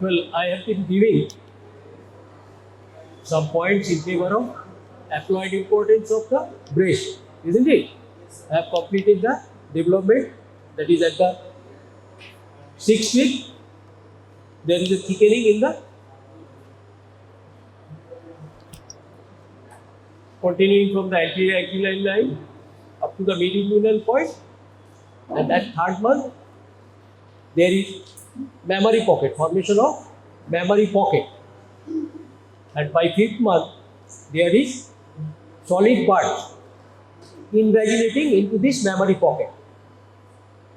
Well, I have been giving some points in favor of applied importance of the breast, isn't it? I have completed the development, that is at the 6th week. There is a thickening in the continuing from the anterior axial line up to the mid-inguinal point, and at 3rd month there is mammary pocket, formation of mammary pocket, and by 5th month there is solid buds invaginating into this mammary pocket.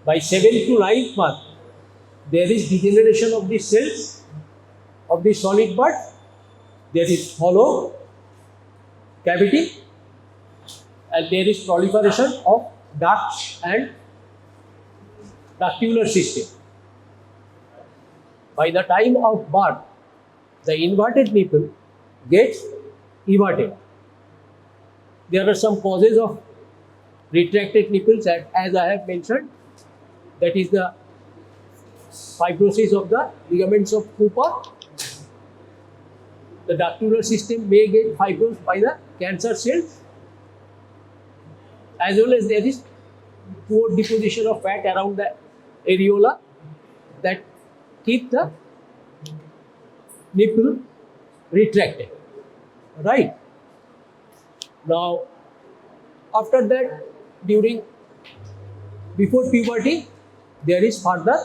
By 7th to 9th month there is degeneration of the cells of the solid bud, there is hollow cavity, and there is proliferation of ducts and ductular system. By the time of birth, the inverted nipple gets everted. There are some causes of retracted nipples, as I have mentioned. That is the fibrosis of the ligaments of Cooper. The ductular system may get fibrosed by the cancer cells, as well as there is poor deposition of fat around the areola that keep the nipple retracted. Right? Now, after that, before puberty, there is further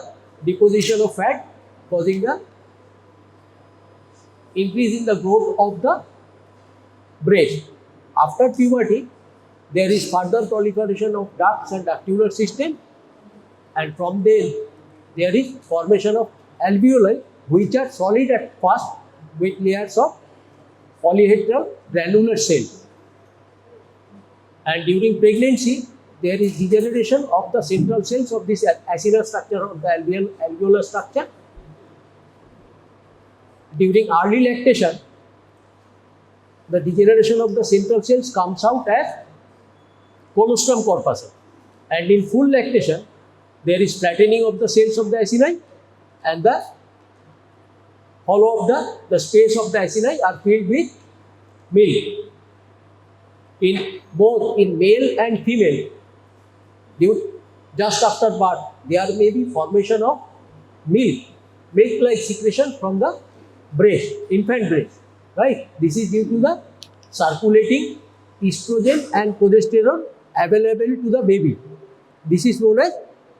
deposition of fat causing the increase in the growth of the breast. After puberty, there is further proliferation of ducts and ductular system, and from there is formation of alveoli, which are solid at first with layers of polyhedral granular cells. And during pregnancy, there is degeneration of the central cells of this acinar structure of the alveolar structure. During early lactation, the degeneration of the central cells comes out as colostrum corpuscle, and in full lactation, there is flattening of the cells of the acini, and the hollow of the space of the acini are filled with milk. In both in male and female, just after birth, there may be formation of milk-like secretion from the breast, infant breast, right? This is due to the circulating estrogen and progesterone available to the baby. This is known as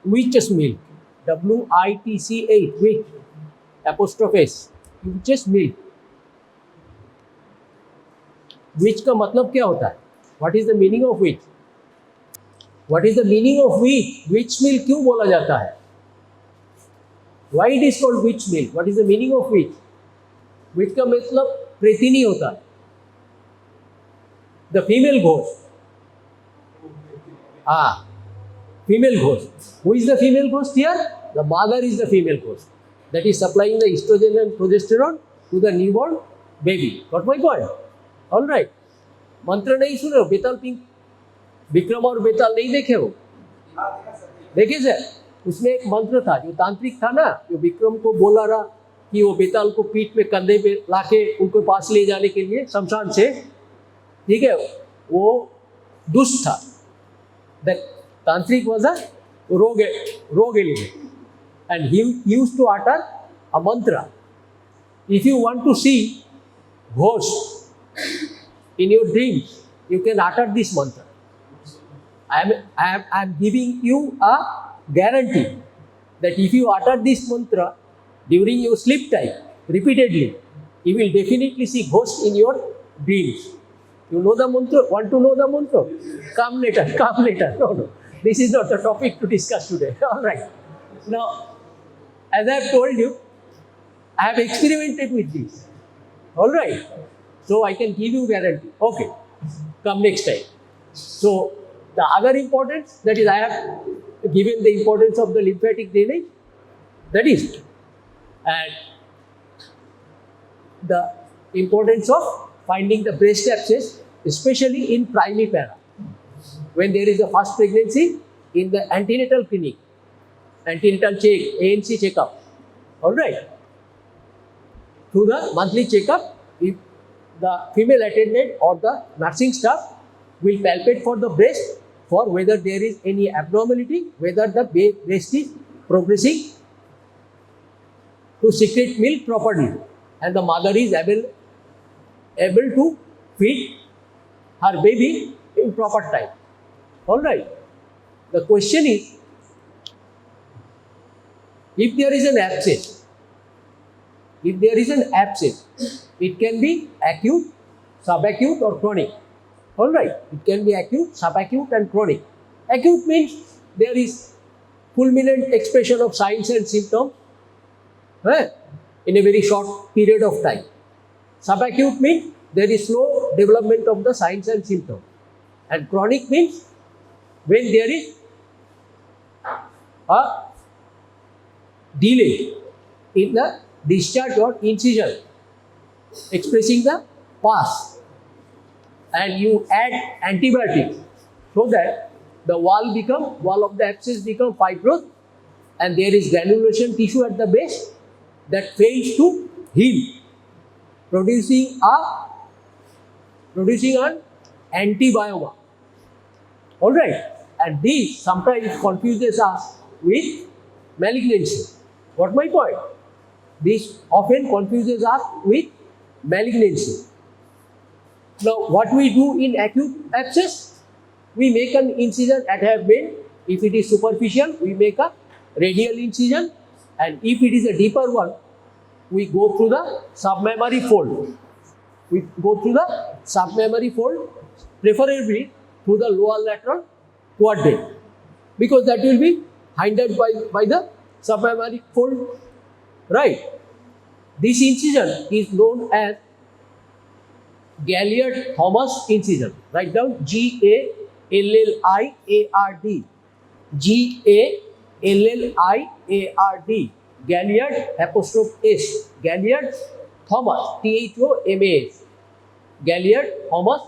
witch's milk, W-I-T-C-H, witch, apostrophe S, witch's milk. Witch का मतलब क्या होता है? What is the meaning of witch? What is the meaning of witch? Witch milk क्यों बोला जाता है? Why it is called witch milk? What is the meaning of witch? Witch का मतलब प्रेतिनी होता है. The female ghost. Female ghost. Who is the female ghost here? The mother is the female ghost. That is supplying the estrogen and progesterone to the newborn baby. Got my point? All right. मंत्र नहीं सुने हो? बेताल pink, Vikram और बेताल नहीं देखे हो? देखे sir? उसमें एक मंत्र था जो तांत्रिक था ना, जो विक्रम को बोला रहा कि वो बेताल को पीठ में कंधे पे लाके उनको पास ले जाने के लिए शमशान से, ठीक है, वो दुष्ट था. द तांत्रिक was a rogue element, and he used to utter a mantra. If you want to see ghosts in your dreams, you can utter this mantra. I am giving you a guarantee that if you utter this mantra during your sleep time repeatedly, you will definitely see ghosts in your dreams. You know the mantra? Want to know the mantra? Come later. No. This is not the topic to discuss today. All right. Now, as I have told you, I have experimented with this. All right. So I can give you guarantee. Okay. Come next time. So the other importance, that is, I have given the importance of the lymphatic drainage. That is, and the importance of finding the breast abscess, especially in primipara. When there is a first pregnancy, in the antenatal clinic, antenatal check, ANC checkup. All right. through the monthly checkup, if the female attendant or the nursing staff will palpate for the breast for whether there is any abnormality, whether the breast is progressing to secrete milk properly and the mother is able to feed her baby in proper time. Alright. The question is, if there is an abscess, it can be acute, subacute or chronic. Alright, it can be acute, subacute and chronic. Acute means there is fulminant expression of signs and symptoms in a very short period of time. Subacute means there is slow development of the signs and symptoms. And chronic means when there is a delay in the discharge or incision expressing the pus, and you add antibiotics so that the wall of the abscess become fibrous and there is granulation tissue at the base that fails to heal, producing an antibioma. Alright, and this sometimes confuses us with malignancy. What my point? This often confuses us with malignancy. Now, what we do in acute abscess? We make an incision at her vein. If it is superficial, we make a radial incision, and if it is a deeper one, we go through the submammary fold. Preferably through the lower lateral quadrant, because that will be hindered by the submammary fold, right? This incision is known as Galliard Thomas Incision. Write down G-A-L-L-I-A-R-D. G-A-L-L-I-A-R-D. Galliard '(S). Galliard Thomas, T-H-O-M-A-S. Galliard Thomas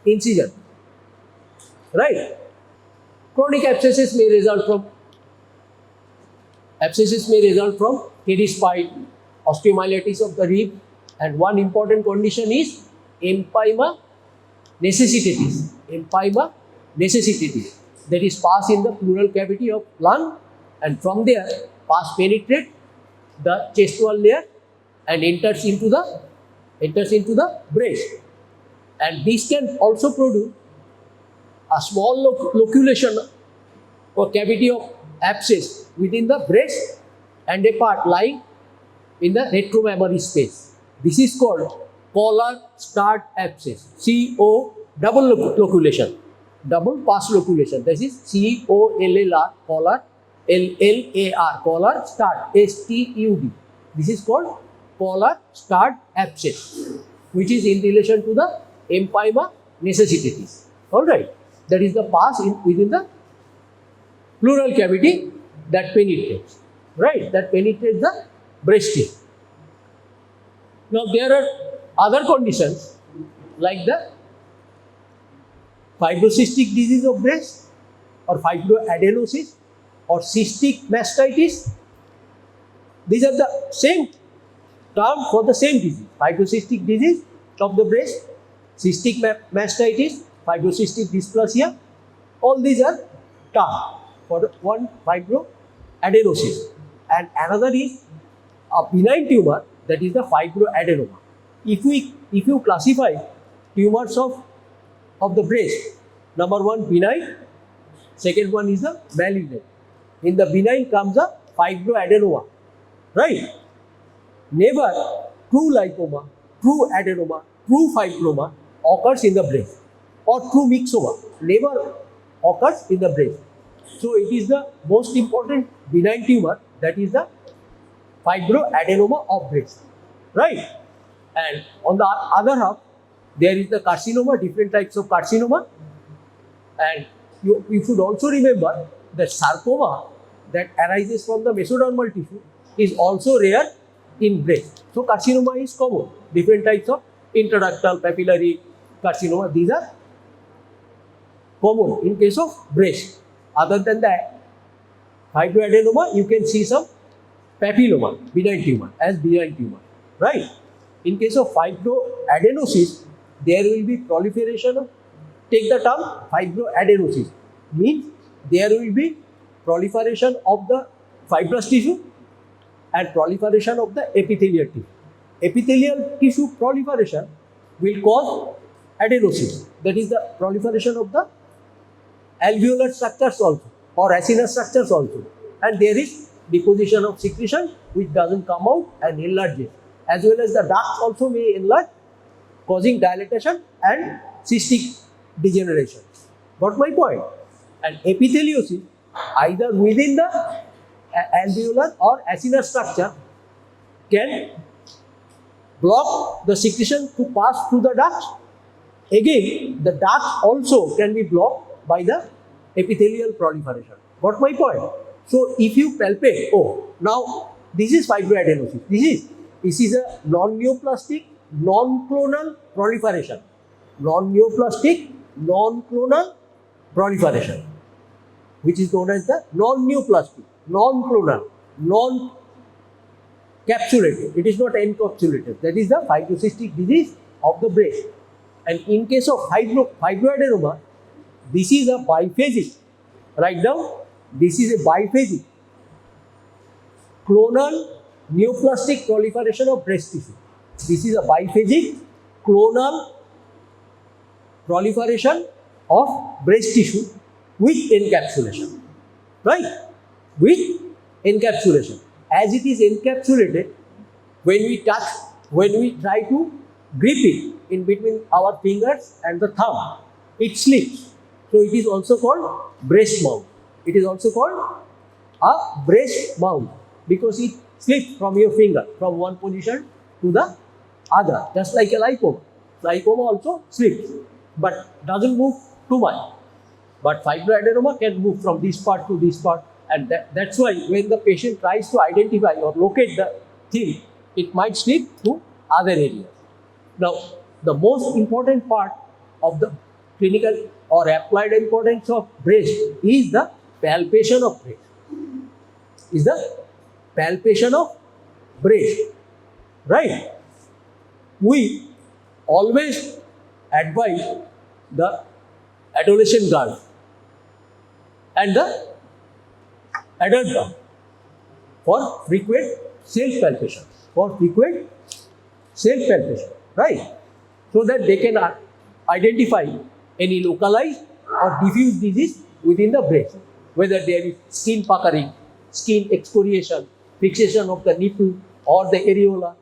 Incision. Right? Chronic abscesses may result from kidney-spine, osteomyelitis of the rib, and one important condition is empyema necessitatis. Empyema necessitatis. That is pus in the pleural cavity of lung, and from there pus penetrates the chest wall layer and enters into the breast. And this can also produce a small loculation or cavity of abscess within the breast and a part lying in the retromammary space. This is called collar stud abscess. C-O double loculation, double pus loculation. This is C-O-L-L-R, collar, L-L-A-R, collar stud, S-T-U-D. This is called collar stud abscess, which is in relation to the empyema necessitatis. Alright, that is the pus within the pleural cavity that penetrates, right? That penetrates the breast tissue. Now there are other conditions like the fibrocystic disease of breast or fibroadenosis or cystic mastitis. These are the same term for the same disease. Fibrocystic disease of the breast, cystic mastitis, fibrocystic dysplasia. All these are terms for one fibroadenosis. And another is a benign tumor, that is the fibroadenoma. If you classify tumors of the breast, number one benign, second one is the malignant. In the benign comes the fibroadenoma, right? Never true lipoma, true adenoma, true fibroma occurs in the breast, or true myxoma never occurs in the breast. So it is the most important benign tumor, that is the fibroadenoma of breast, right? And on the other half, there is the carcinoma, different types of carcinoma. And you should also remember that sarcoma that arises from the mesodermal tissue is also rare in breast. So carcinoma is common, different types of intraductal, papillary carcinoma, these are common in case of breast. Other than that, fibroadenoma, you can see some papilloma, benign tumor, as benign tumor, right? In case of fibroadenosis, there will be proliferation of, take the term fibroadenosis, means there will be proliferation of the fibrous tissue and proliferation of the epithelial tissue. Epithelial tissue proliferation will cause adenosis, that is the proliferation of the alveolar structures also or acinar structures also, and there is deposition of secretion which doesn't come out and enlarges, as well as the ducts also may enlarge, causing dilatation and cystic degeneration. Got my point? And epitheliosis, either within the alveolar or acinar structure, can block the secretion to pass through the ducts. Again, the ducts also can be blocked by the epithelial proliferation. Got my point? So, if you palpate, oh, now this is fibroadenosis. This is a non-neoplastic, non-clonal proliferation. Non-neoplastic, non-clonal proliferation, which is known as the non-neoplastic, non-clonal, non-capsulated. It is not encapsulated. That is the fibrocystic disease of the breast. And in case of fibroadenoma, this is a biphasic. Write down, this is a biphasic clonal neoplastic proliferation of breast tissue. This is a biphasic clonal proliferation of breast tissue with encapsulation. Right? With encapsulation. As it is encapsulated, when we touch, when we try to grip it in between our fingers and the thumb, it slips. So it is also called breast mount. It is also called a breast mount because it slips from your finger from one position to the other, just like a lipoma. Lipoma also slips, but doesn't move too much. But fibroadenoma can move from this part to this part, and that's why when the patient tries to identify or locate the thing, it might slip to other areas. Now, the most important part of the clinical or applied importance of breast is the palpation of breast. Is the palpation of breast, right? We always advise the adolescent girl and the adult girl for frequent self-palpation, right? So that they can identify any localized or diffuse disease within the breast, whether there is skin puckering, skin excoriation, fixation of the nipple or the areola,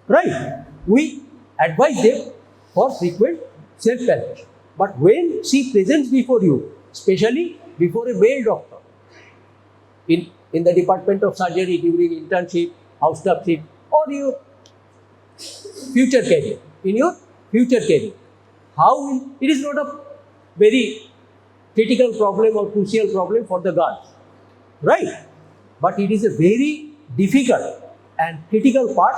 right? We advise them for frequent self-palpation. But when she presents before you, especially before a male doctor, in the department of surgery during internship, house staffship, or your future career, in your future career, it is not a very critical problem or crucial problem for the girls, right? But it is a very difficult and critical part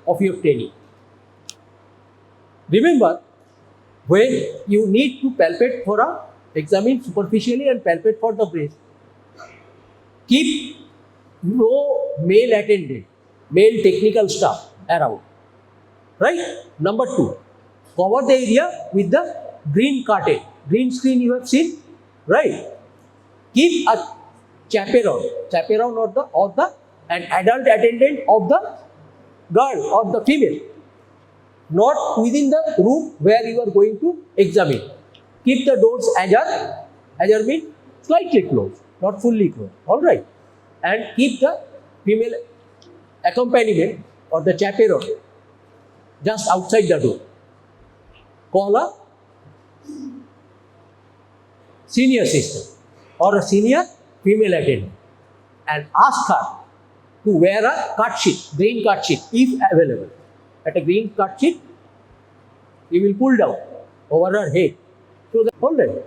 of your training. Remember, when you need to palpate examine superficially and palpate for the breast, keep no male attendant, male technical staff around, right? Number 2, cover the area with the green curtain, green screen you have seen, right? Keep a chaperone or an adult attendant of the girl or the female, not within the room where you are going to examine. Keep the doors ajar means slightly closed, not fully closed, alright? And keep the female accompaniment or the chaperone just outside the door. Call a senior sister or a senior female attendant and ask her to wear a cut sheet, green cut sheet if available. At a green cut sheet, you will pull down over her head. So then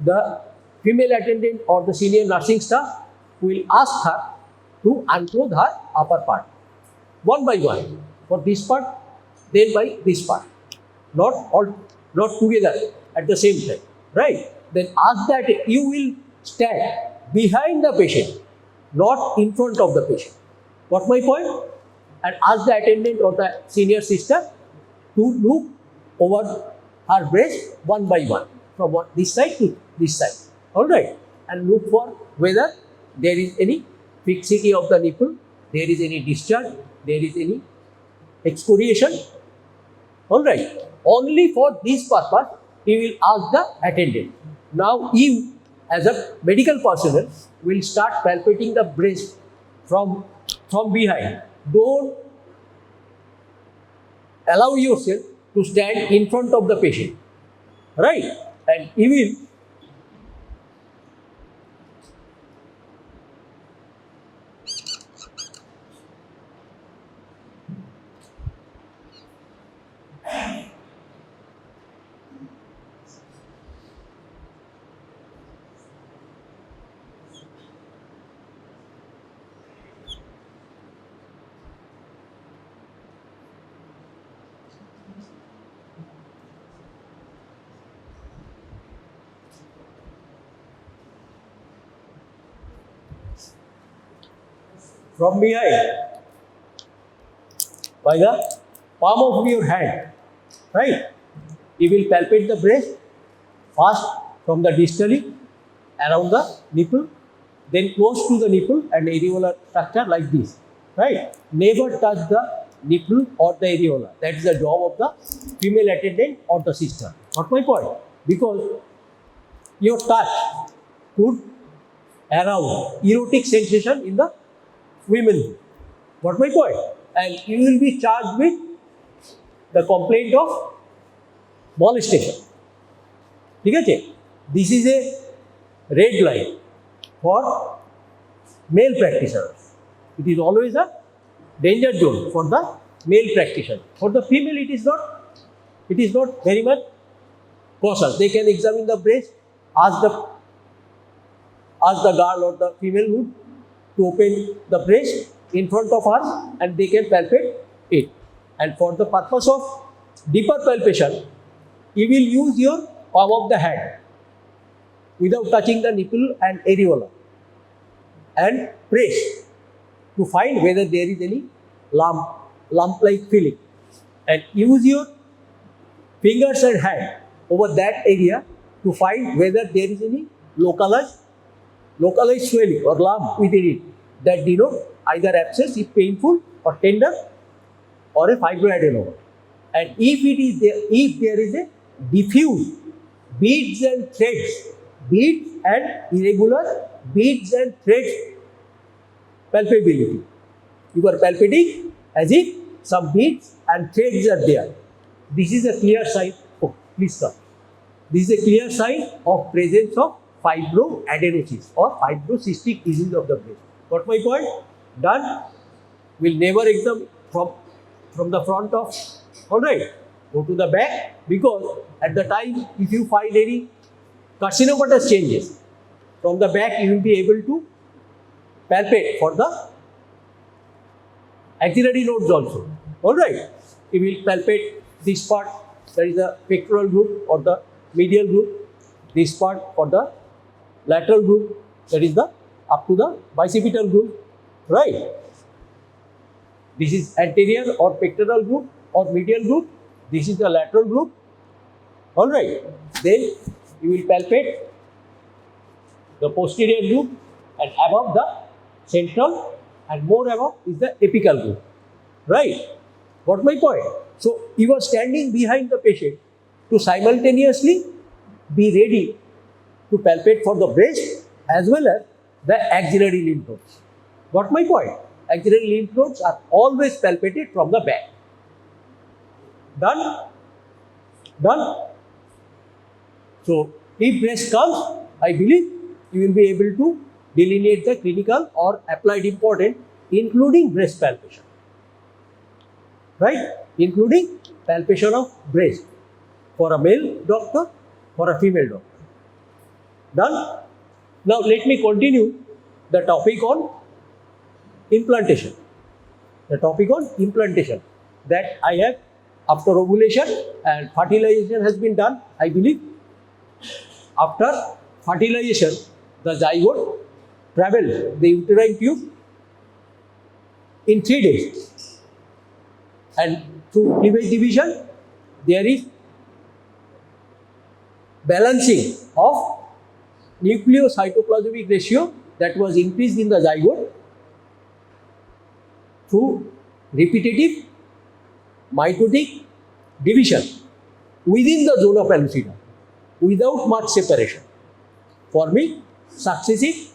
the female attendant or the senior nursing staff will ask her to unclothe her upper part, one by one, for this part, then by this part, not together at the same time, right? Then ask that you will stand behind the patient, not in front of the patient. Got my point? and ask the attendant or the senior sister to look over her breast one by one from this side to this side. Alright, and look for whether there is any fixity of the nipple, there is any discharge, there is any excoriation. Alright, only for this purpose he will ask the attendant. Now you as a medical personnel will start palpating the breast from behind. Don't allow yourself to stand in front of the patient, right? And you will from behind by the palm of your hand, right? You will palpate the breast first from the distally around the nipple, then close to the nipple and areolar structure like this, right? Never touch the nipple or the areola. That is the job of the female attendant or the sister. Got my point? Because your touch could arouse erotic sensation in the women. Got my point? And you will be charged with the complaint of molestation. Okay? This is a red line for male practitioners. It is always a danger zone for the male practitioner. For the female, it is not very much cautious. They can examine the breast, ask the girl or the female would to open the breast in front of her and they can palpate it. And for the purpose of deeper palpation, you will use your palm of the hand without touching the nipple and areola and press to find whether there is any lump-like feeling. And use your fingers and hand over that area to find whether there is any localized swelling or lump within it that denote either abscess if painful or tender or a fibroadenoma. And if there is a diffuse beads and threads, beads and irregular beads and threads palpability, you are palpating as if some beads and threads are there. This is a clear sign. Oh, please come. This is a clear sign of presence of fibroadenosis or fibrocystic disease of the breast. Got my point? Done. We'll never examine from the front of. Alright. Go to the back, because at the time if you find any carcinomatous changes from the back, you will be able to palpate for the axillary nodes also. Alright. You will palpate this part, that is the pectoral group or the medial group. This part for the lateral group, that is the up to the bicipital group, right? This is anterior or pectoral group or medial group. This is the lateral group. Alright. Then you will palpate the posterior group, and above the central and more above is the apical group. Right? Got my point? So you are standing behind the patient to simultaneously be ready to palpate for the breast as well as the axillary lymph nodes. Got my point? Axillary lymph nodes are always palpated from the back. Done? Done? So if breast comes, I believe you will be able to delineate the clinical or applied importance, including breast palpation. Right? Including palpation of breast for a male doctor, for a female doctor. Done? Now let me continue the topic on implantation. The topic on implantation that I have after ovulation and fertilization has been done, I believe. After fertilization, the zygote travels the uterine tube in 3 days And through cleavage division, there is balancing of nucleocytoplasmic ratio that was increased in the zygote through repetitive mitotic division within the zona pellucida without much separation, forming successive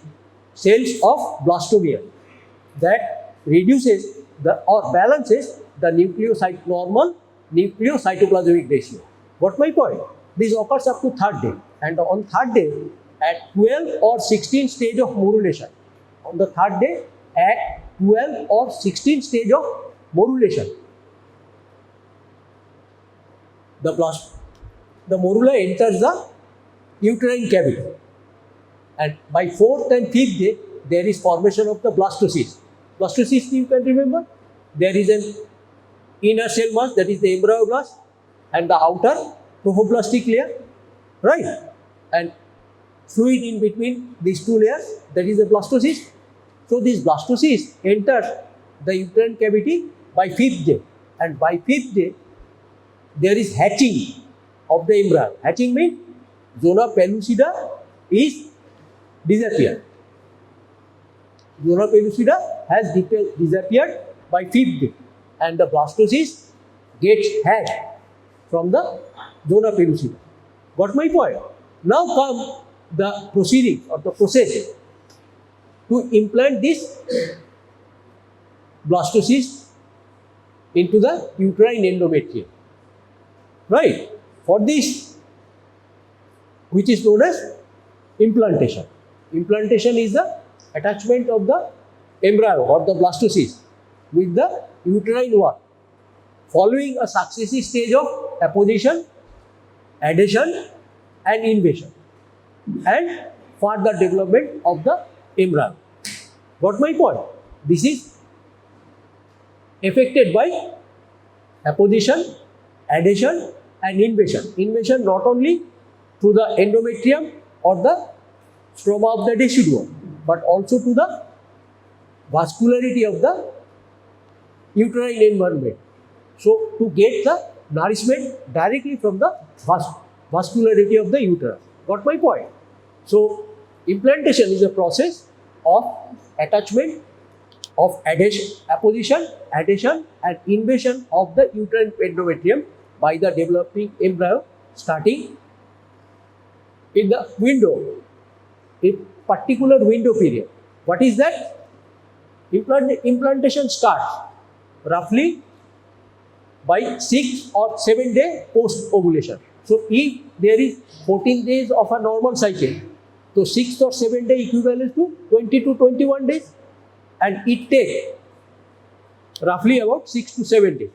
cells of blastomere that reduces or balances the normal nucleocytoplasmic ratio. What my point? This occurs up to third day, and on third day at 12 or 16 stage of morulation. On the third day at 12 or 16 stage of morulation, the morula enters the uterine cavity, and by 4th and 5th day there is formation of the blastocyst. Blastocyst, you can remember, there is an inner cell mass, that is the embryoblast, and the outer trophoblastic layer, right? And fluid in between these two layers, that is the blastocyst. So this blastocyst enters the uterine cavity by 5th day, and by 5th day there is hatching of the embryo. Hatching means zona pellucida is disappeared. Zona pellucida has disappeared by 5th day, and the blastocyst gets hatched from the zona pellucida. Got my point? Now come the proceeding or the process to implant this blastocyst into the uterine endometrium. Right? For this, which is known as implantation. Implantation is the attachment of the embryo or the blastocyst with the uterine wall, following a successive stage of apposition, adhesion and invasion, and further development of the embryo. Got my point? This is affected by apposition, adhesion and invasion. Invasion not only through the endometrium or the stroma of the deciduum, but also to the vascularity of the uterine environment. So, to get the nourishment directly from the vascularity of the uterus. Got my point? So, implantation is a process of attachment of apposition, adhesion and invasion of the uterine endometrium by the developing embryo, starting in the window, a particular window period. What is that? Implantation starts roughly by 6 or 7 days post ovulation. So, if there is 14 days of a normal cycle, so 6 or 7 days equivalent to 20 to 21 days, and it takes roughly about 6 to 7 days.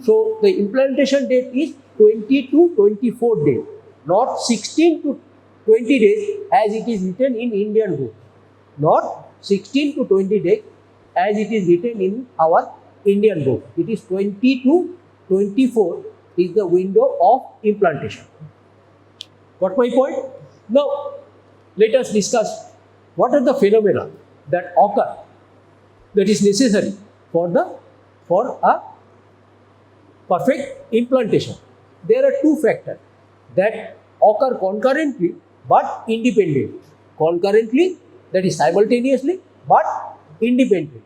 So, the implantation date is 20 to 24 days, not 16 to 20 days as it is written in Indian book, not 16 to 20 days as it is written in our Indian book. It is 20 to 24 is the window of implantation. Got my point? Now, let us discuss what are the phenomena that occur that is necessary for a perfect implantation. There are two factors that occur concurrently but independently. Concurrently, that is simultaneously but independently.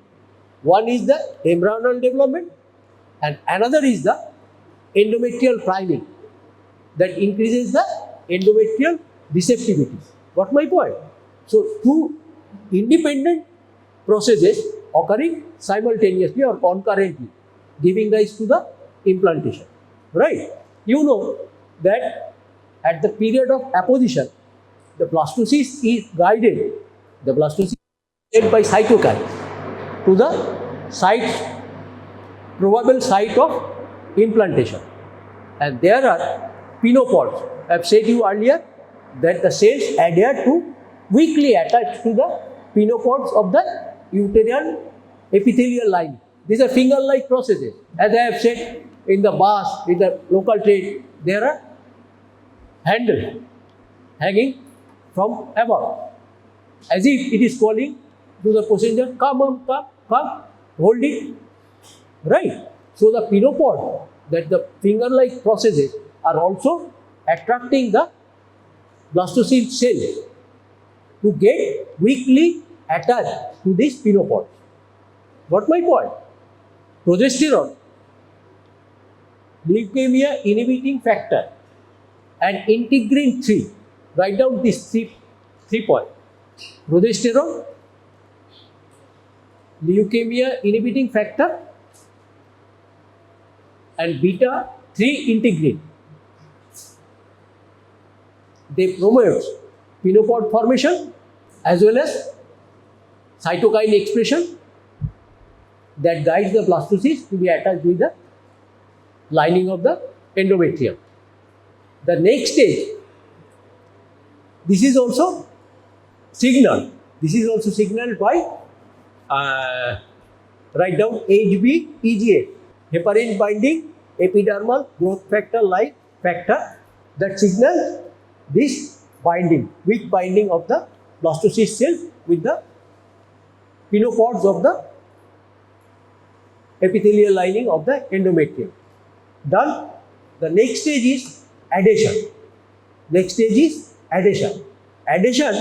One is the embryonal development and another is the endometrial priming that increases the endometrial receptivity. Got my point? So, two independent processes occurring simultaneously or concurrently, giving rise to the implantation. Right? You know that at the period of apposition, the blastocyst is guided. The blastocyst is led by cytokines to the site, probable site of implantation. And there are pinopods. I have said you earlier that the cells adhere to, weakly attached to the pinopods of the uterine epithelial line. These are finger-like processes. As I have said in the bus, in the local train, there are handles hanging from above, as if it is calling to the passenger, come, hold it, right? So the pinopod, that the finger-like processes, are also attracting the blastocyst cell to get quickly attached to this pinopod. Got my point? Progesterone, leukemia inhibiting factor, and integrin 3. Write down these three points. Progesterone, leukemia inhibiting factor, and beta 3 integrin. They promote pinopod formation as well as cytokine expression that guides the blastocyst to be attached with the lining of the endometrium. The next stage, this is also signaled. This is also signaled by, write down HBEGA, heparin binding epidermal growth factor like factor, that signals this binding, weak binding of the blastocyst cells with the pinopods of the epithelial lining of the endometrium. Done. The next stage is adhesion. Next stage is adhesion. Adhesion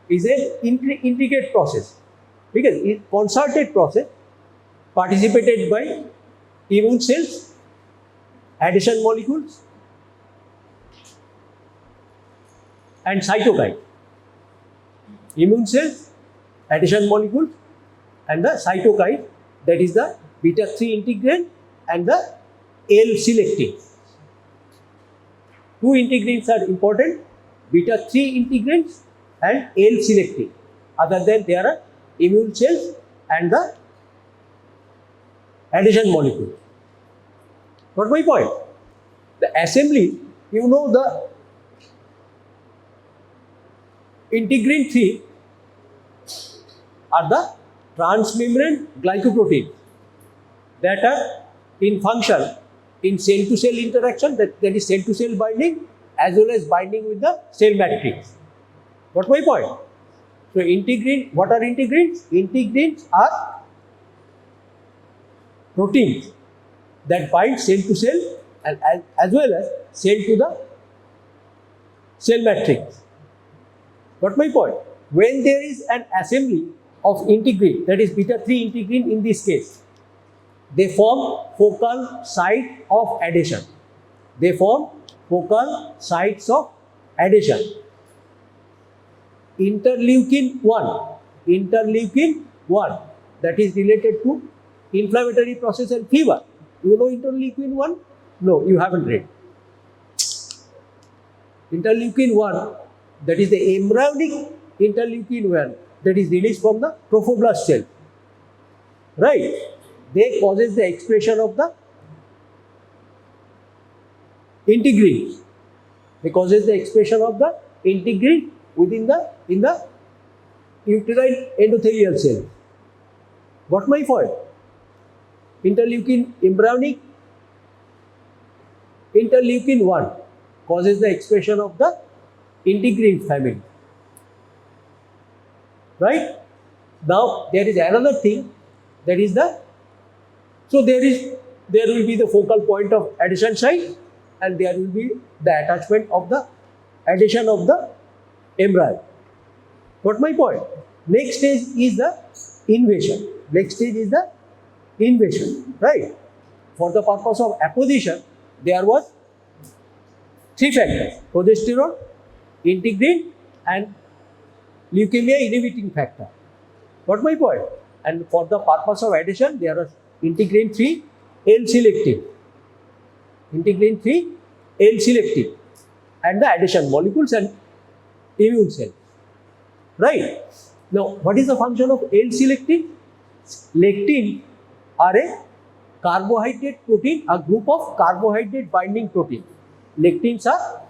is an intricate process because it's a concerted process participated by immune cells, adhesion molecules, and cytokine. Immune cells, adhesion molecules, and the cytokine, that is the beta 3 integrin and the L-Selectin. Two integrins are important, beta 3 integrins and L-Selectin. Other than there are immune cells and the adhesion molecule. Got my point? The assembly, you know, the integrin 3 are the transmembrane glycoproteins that are in function in cell-to-cell interaction, that is cell-to-cell binding as well as binding with the cell matrix. Got my point? So integrin, what are integrins? Integrins are proteins that bind cell to cell and as well as cell to the cell matrix. Got my point? When there is an assembly of integrin, that is beta 3 integrin in this case, they form focal site of adhesion. They form focal sites of adhesion. Interleukin 1, that is related to inflammatory process and fever. You know interleukin 1? No, you haven't read. Interleukin 1, that is the embryonic interleukin 1, that is released from the trophoblast cell. Right? They causes the expression of the integrin. They causes the expression of the integrin within the uterine endothelial cell. Got my point? Embryonic interleukin 1 causes the expression of the integrin family. Right? Now there is another thing, that is the, so there will be the focal point of adhesion site and there will be the attachment of the adhesion of the embryo. Got my point? Next stage is the invasion. Next stage is the invasion, right? For the purpose of apposition, there was 3 factors: progesterone, integrin, and leukemia inhibiting factor. Got my point? And for the purpose of adhesion, there was integrin 3, L-Selectin. Integrin 3, L-Selectin, and the adhesion molecules and immune cells. Right? Now, what is the function of L-Selectin? Lectin are a carbohydrate protein, a group of carbohydrate binding protein. Lectins are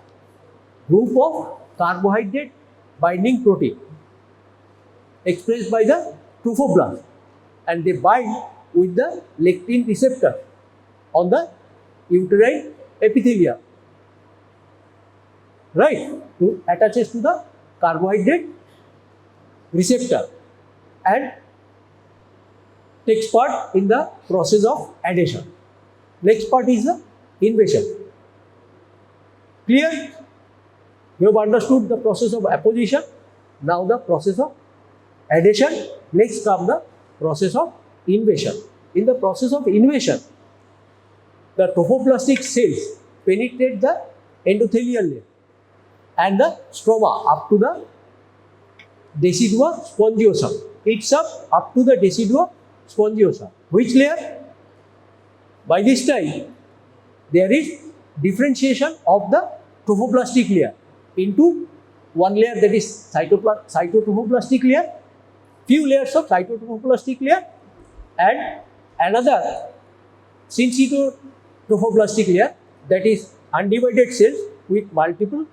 group of carbohydrate binding protein expressed by the trophoblast, and they bind with the lectin receptor on the uterine epithelia, right, to attaches to the carbohydrate receptor and takes part in the process of adhesion. Next part is the invasion. Clear? You have understood the process of apposition. Now the process of adhesion. Next comes the process of invasion. In the process of invasion, the trophoblastic cells penetrate the endothelial layer and the stroma up to the decidua spongiosum. It's up to the decidua spongiosum. Which layer? By this time, there is differentiation of the trophoblastic layer into one layer, that is cytotrophoblastic layer, few layers of cytotrophoblastic layer, and another syncytotrophoblastic layer, that is undivided cells with multiple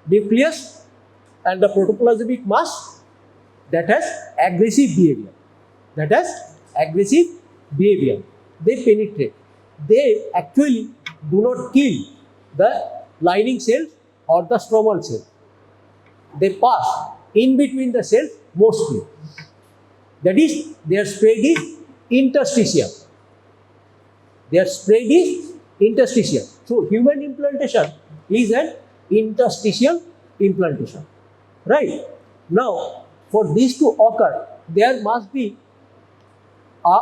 nucleus and the protoplasmic mass that has aggressive behavior. They penetrate. They actually do not kill the lining cells or the stromal cells. They pass in between the cells mostly. That is, their spread is interstitial. So, human implantation is an interstitial implantation. Right? Now, for this to occur, there must be a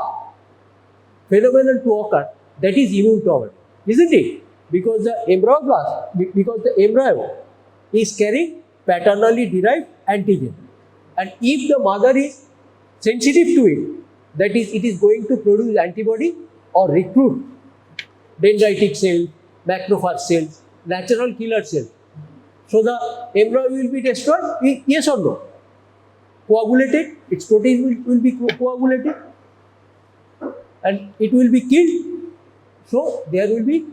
phenomenon to occur, that is immune tolerance, isn't it? Because the embryo is carrying paternally derived antigen, and if the mother is sensitive to it, that is, it is going to produce antibody or recruit dendritic cells, macrophage cells, natural killer cells. So the embryo will be destroyed, yes or no? Coagulated, its protein will be coagulated and it will be killed. So there will be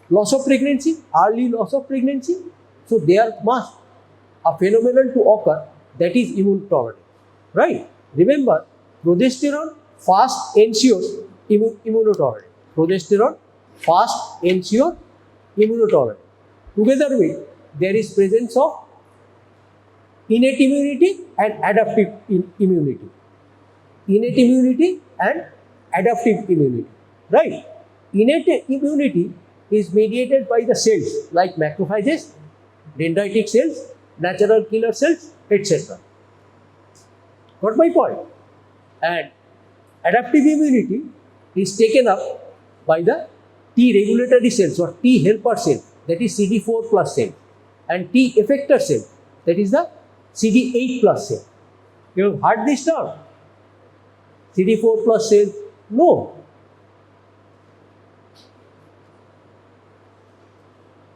loss of pregnancy, early loss of pregnancy. So there must a phenomenon to occur, that is immune tolerance. Right? Remember, progesterone fast ensures immunotolerance. Progesterone fast ensures immunotolerance. Together with, there is presence of innate immunity and adaptive immunity. Innate immunity and adaptive immunity. Right? Innate immunity is mediated by the cells like macrophages, dendritic cells, natural killer cells, etc. Got my point? And adaptive immunity is taken up by the T regulatory cells or T helper cell, that is CD4 plus cell, and T effector cell, that is the CD8 plus cell. You have heard this term? CD4 plus cell? No.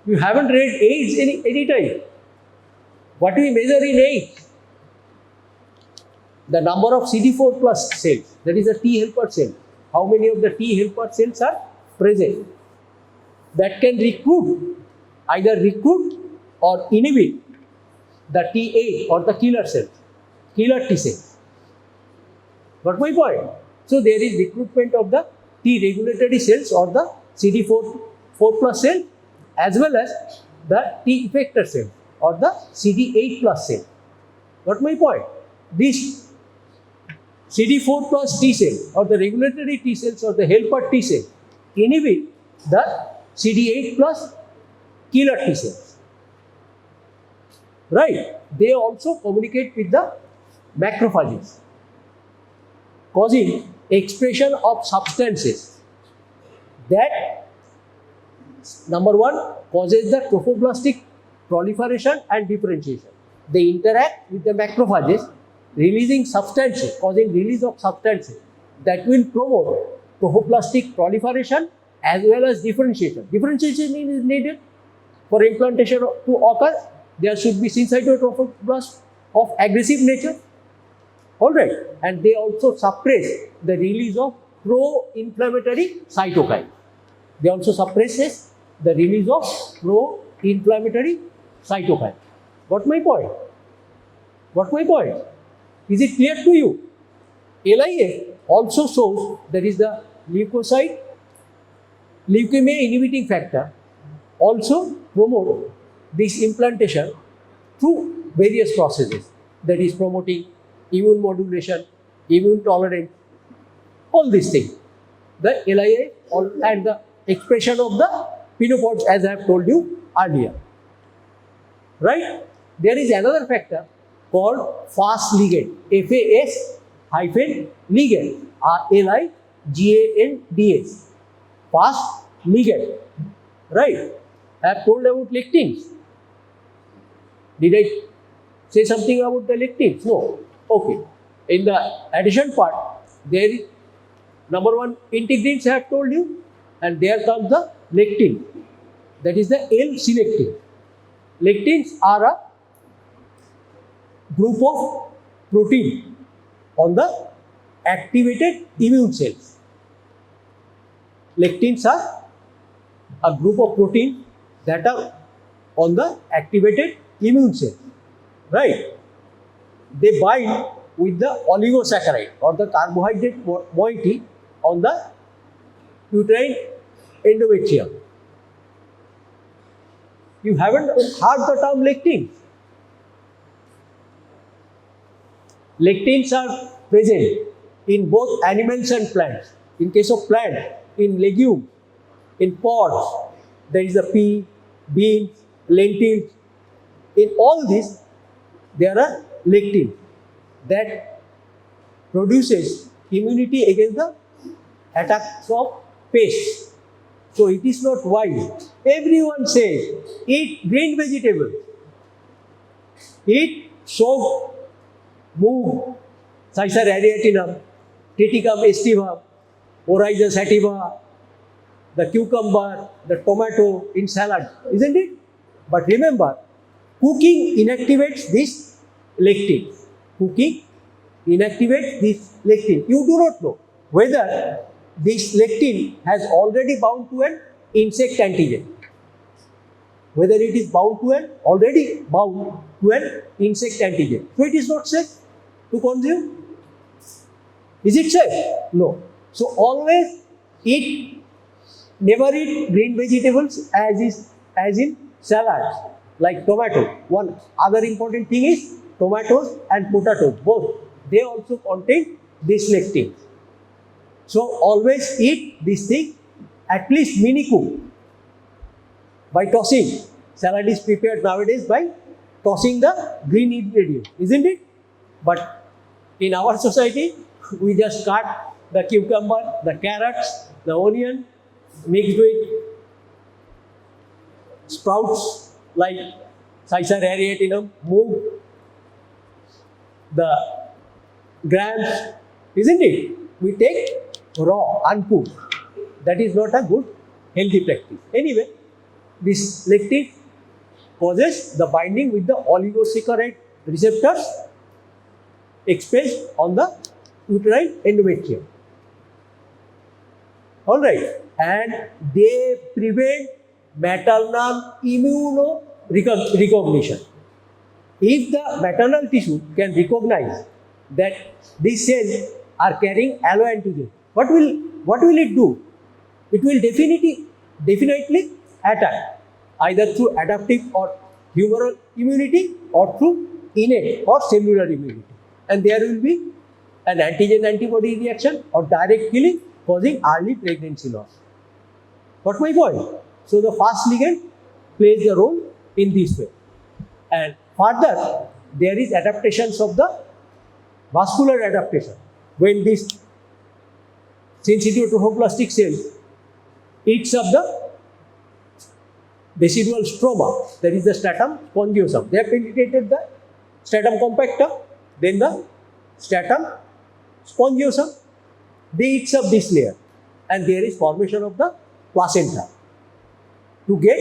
You haven't read AIDS any time. What we measure in AIDS? The number of CD4 plus cells, that is the T helper cell. How many of the T helper cells are present? That can either recruit or inhibit the T8 or the killer cells, killer T cells. Got my point? So there is recruitment of the T regulatory cells or the CD4 plus cell, as well as the T effector cell or the CD8 plus cell. Got my point? This CD4 plus T cell or the regulatory T cells or the helper T cell inhibit the CD8 plus killer T cells. Right? They also communicate with the macrophages, causing expression of substances that, number one, causes the trophoblastic proliferation and differentiation. They interact with the macrophages, releasing substances, causing release of substances that will promote trophoblastic proliferation as well as differentiation. Differentiation is needed for implantation to occur. There should be syncytotrophoblast of aggressive nature. Alright, and they also suppress the release of pro-inflammatory cytokine. They also suppresses the release of pro-inflammatory cytokine. Got my point? Got my point? Is it clear to you? LIA also shows there is the leukocyte leukemia inhibiting factor also promote this implantation through various processes, that is promoting immune modulation, immune tolerance, all these things. The LIA and the expression of the pinopods, as I have told you earlier. Right? There is another factor called fast ligand, FAS hyphen ligand, LIGANDS, fast ligand. Right? I have told about lectins. Did I say something about the lectins? No. Okay. In the addition part, there is number one integrins I have told you, and there comes the lectin. That is the L-Selectin. Lectins are a group of protein on the activated immune cells. Lectins are a group of protein that are on the activated immune cells. Right? They bind with the oligosaccharide or the carbohydrate moiety on the uterine endometrium. You haven't heard the term lectins. Lectins are present in both animals and plants. In case of plant, in legumes, in pods, there is a pea, beans, lentils. In all this, there are lectins that produces immunity against the attacks of pests. So it is not wise. Everyone says, eat green vegetables, eat soaked move, Cicer arietinum, Triticum aestivum, Oryza sativa, the cucumber, the tomato in salad, isn't it? But remember, cooking inactivates this lectin. Cooking inactivates this lectin. You do not know whether this lectin has already bound to an insect antigen. Whether it is bound to already bound to an insect antigen. So it is not safe to consume. Is it safe? No. So always never eat green vegetables as in salads, like tomato. One other important thing is tomatoes and potatoes, both. They also contain this lectin. So always eat this thing, at least mini cook by tossing. Salad is prepared nowadays by tossing the green ingredient, isn't it? But in our society, we just cut the cucumber, the carrots, the onion, mixed with sprouts like Cicer arietinum, move, the grams, isn't it? We take raw, uncooked. That is not a good, healthy practice. Anyway, this lectin causes the binding with the oligosaccharide receptors expressed on the uterine endometrium. Alright, and they prevent maternal immunorecognition. If the maternal tissue can recognize that these cells are carrying alloantigen, what will it do? It will definitely attack either through adaptive or humoral immunity or through innate or cellular immunity. And there will be an antigen-antibody reaction or direct killing causing early pregnancy loss. Got my point? So the fast ligand plays a role in this way. And further, there is adaptations of the vascular adaptation. When this sensitive trophoblastic cell eats up the decidual stroma, that is the stratum spongiosum. They have penetrated the stratum compactum, then the stratum spongiosum. They eat up this layer, and there is formation of the placenta to get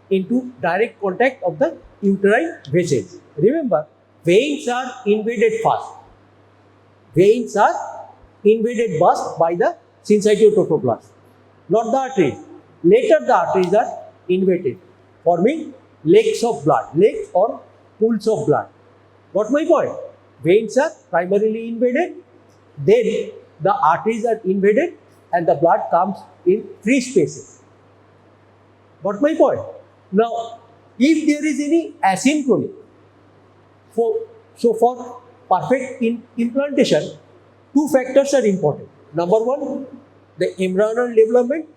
into direct contact of the uterine vessels. Remember, veins are invaded first. Veins are invaded first by the syncytial trophoblast, not the arteries. Later the arteries are invaded, forming lakes of blood, lakes or pools of blood. Got my point? Veins are primarily invaded, then the arteries are invaded, and the blood comes in free spaces. Got my point? Now, if there is any asynchrony, for perfect implantation, two factors are important. Number one, the embryonal development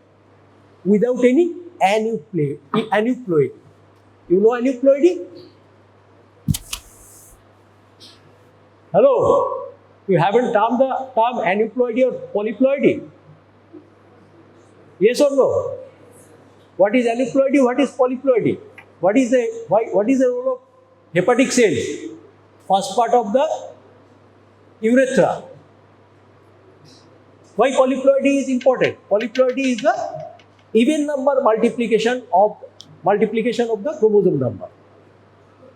without any aneuploidy. You know aneuploidy? Hello? You haven't termed the term aneuploidy or polyploidy? Yes or no? What is aneuploidy? What is polyploidy? What is the role of hepatic cells? First part of the urethra. Why polyploidy is important? Polyploidy is the even number multiplication of the chromosome number.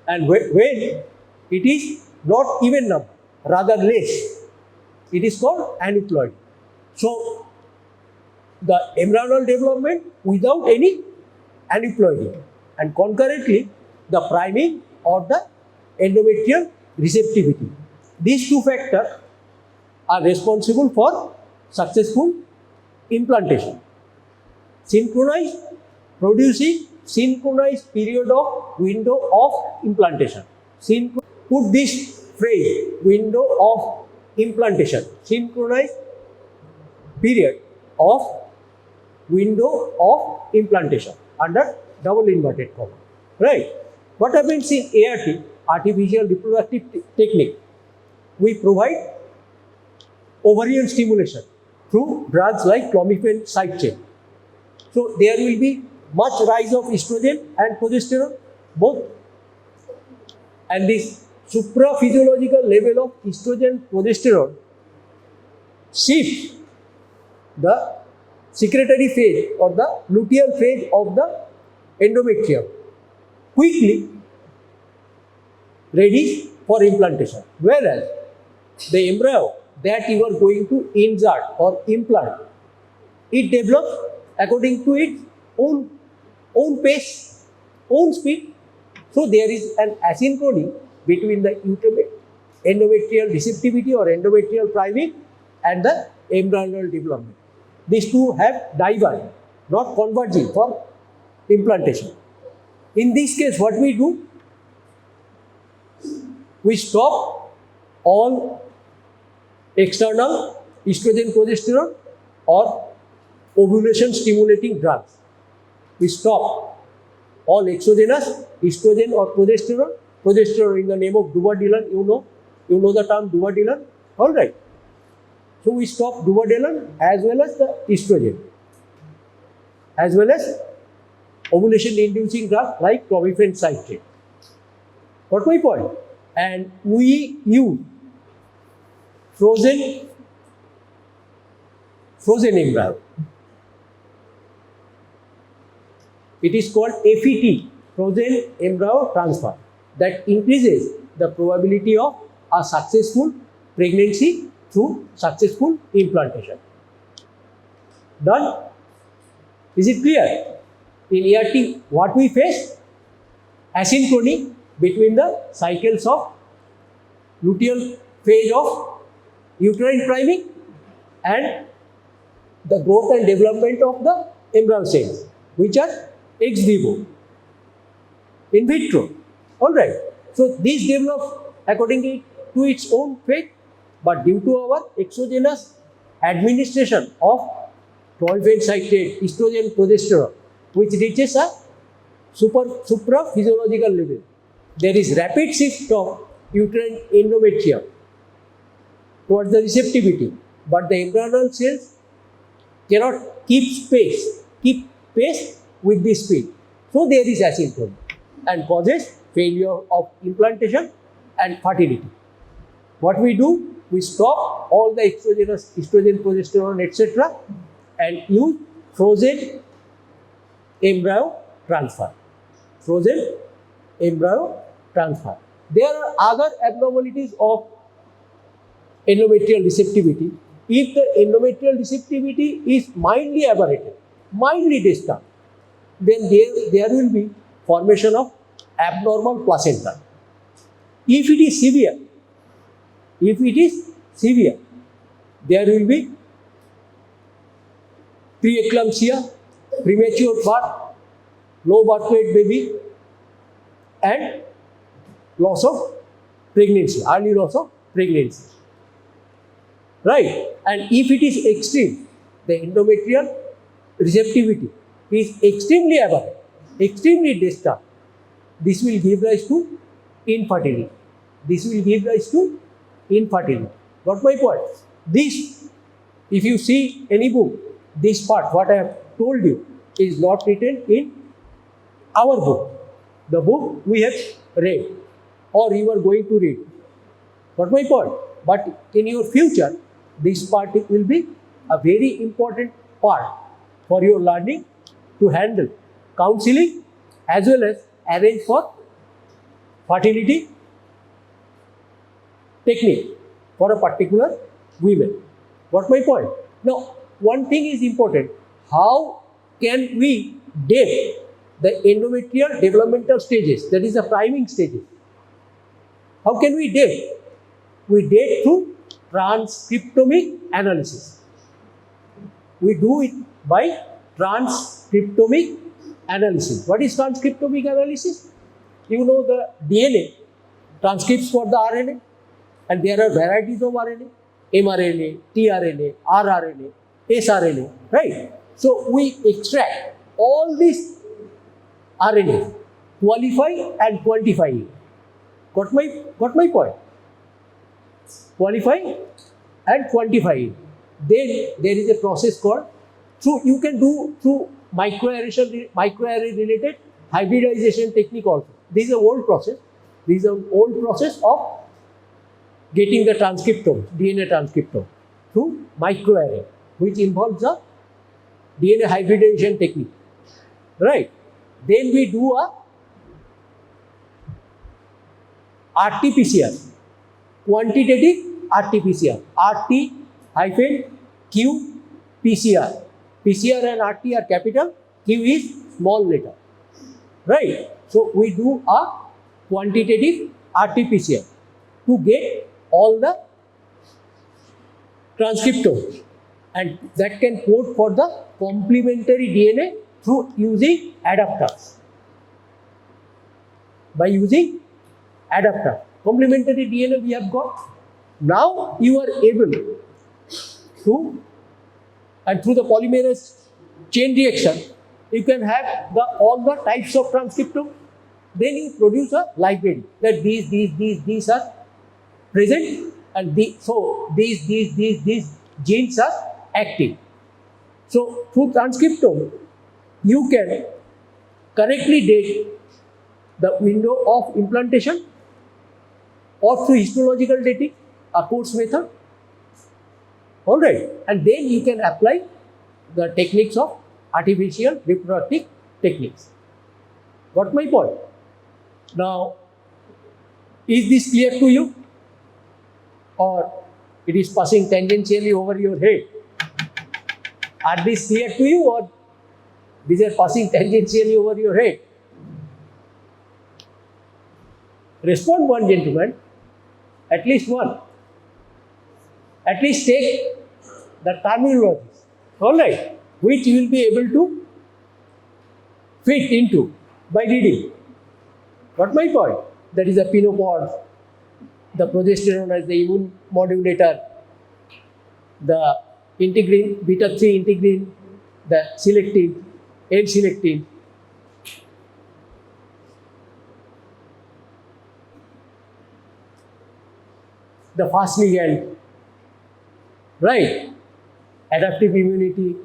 And when it is not even number, rather less, it is called aneuploidy. So the embryonal development without any aneuploidy, and concurrently the priming or the endometrial receptivity. These two factors are responsible for successful implantation. Producing synchronized period of window of implantation. Put this phrase, window of implantation, synchronized period of window of implantation under double inverted comma. Right? What happens in ART, artificial reproductive technique? We provide ovarian stimulation through drugs like clomiphene side chain. So there will be much rise of estrogen and progesterone, both. And this supraphysiological level of estrogen progesterone shifts the secretory phase or the luteal phase of the endometrium quickly ready for implantation. Whereas the embryo that you are going to insert or implant, it develops according to its own pace, own speed. So there is an asynchrony between the endometrial receptivity or endometrial priming and the embryonal development. These two have diverged, not converging for implantation. In this case, what we do? We stop all external estrogen progesterone or ovulation stimulating drugs. We stop all exogenous estrogen or progesterone. Progesterone in the name of Duvadilan, you know the term Duvadilan, all right. So we stop Duvadilan as well as the estrogen, as well as ovulation inducing drug like clomiphene side chain. What my point? And we use frozen embryo. It is called FET, frozen embryo transfer, that increases the probability of a successful pregnancy through successful implantation. Done? Is it clear? In ART, what we face? Asynchrony between the cycles of luteal phase of uterine priming and the growth and development of the embryo cells, which are ex vivo, in vitro. All right. So these develop according to its own fate, but due to our exogenous administration of clomiphene side chain, estrogen, progesterone, which reaches a supraphysiological level, there is rapid shift of uterine endometrium towards the receptivity, but the embryonal cells cannot keep pace with this speed. So there is asynchrony and causes failure of implantation and fertility. What we do? We stop all the exogenous estrogen, progesterone, etc. and use frozen embryo transfer. Frozen embryo transfer. There are other abnormalities of endometrial receptivity. If the endometrial receptivity is mildly aberrated, mildly disturbed, then there will be formation of abnormal placenta. If it is severe, there will be preeclampsia, premature birth, low birth weight baby, and loss of pregnancy, early loss of pregnancy. Right? And if it is extreme, the endometrial receptivity is extremely aberrant, extremely disturbed, this will give rise to infertility. This will give rise to infertility. Got my point? This, if you see any book, this part, what I have told you, is not written in our book. The book we have read or you are going to read. Got my point? But in your future, this part will be a very important part for your learning to handle counseling as well as arrange for fertility technique for a particular woman. Got my point? Now, one thing is important. How can we date the endometrial developmental stages, that is the priming stages? How can we date? We date through transcriptomic analysis. We do it by transcriptomic analysis. What is transcriptomic analysis? You know the DNA transcripts for the RNA, and there are varieties of RNA, mRNA, tRNA, rRNA, sRNA, right? So we extract all these RNA, qualify and quantify it. Got my point? Qualify and quantify it. Then there is a process called, you can do through microarray related hybridization technique also. This is an old process. This is an old process of getting the transcriptome, DNA transcriptome through microarray, which involves a DNA hybridization technique, right? Then we do a RT-PCR, quantitative RT-PCR, RT-Q-PCR. PCR and RT are capital, Q is small letter, right? So we do a quantitative RT-PCR to get all the transcriptome, and that can code for the complementary DNA through using adapters. By using adapter, complementary DNA we have got. Now you are able to, and through the polymerase chain reaction, you can have all the types of transcriptome. Then you produce a library that these are present, and these genes are active. So through transcriptome, you can correctly date the window of implantation, or through histological dating, a course method. All right, and then you can apply the techniques of artificial reproductive techniques. Got my point? Now, is this clear to you, or it is passing tangentially over your head? Are these clear to you, or these are passing tangentially over your head? Respond, one gentleman, at least one. At least take the terminologies, all right, which you will be able to fit into by reading. Got my point? That is the pinopod, the progesterone as the immune modulator, the integrin, beta-3 integrin, the selectin, L-Selectin. The fast ligand, right? Adaptive immunity,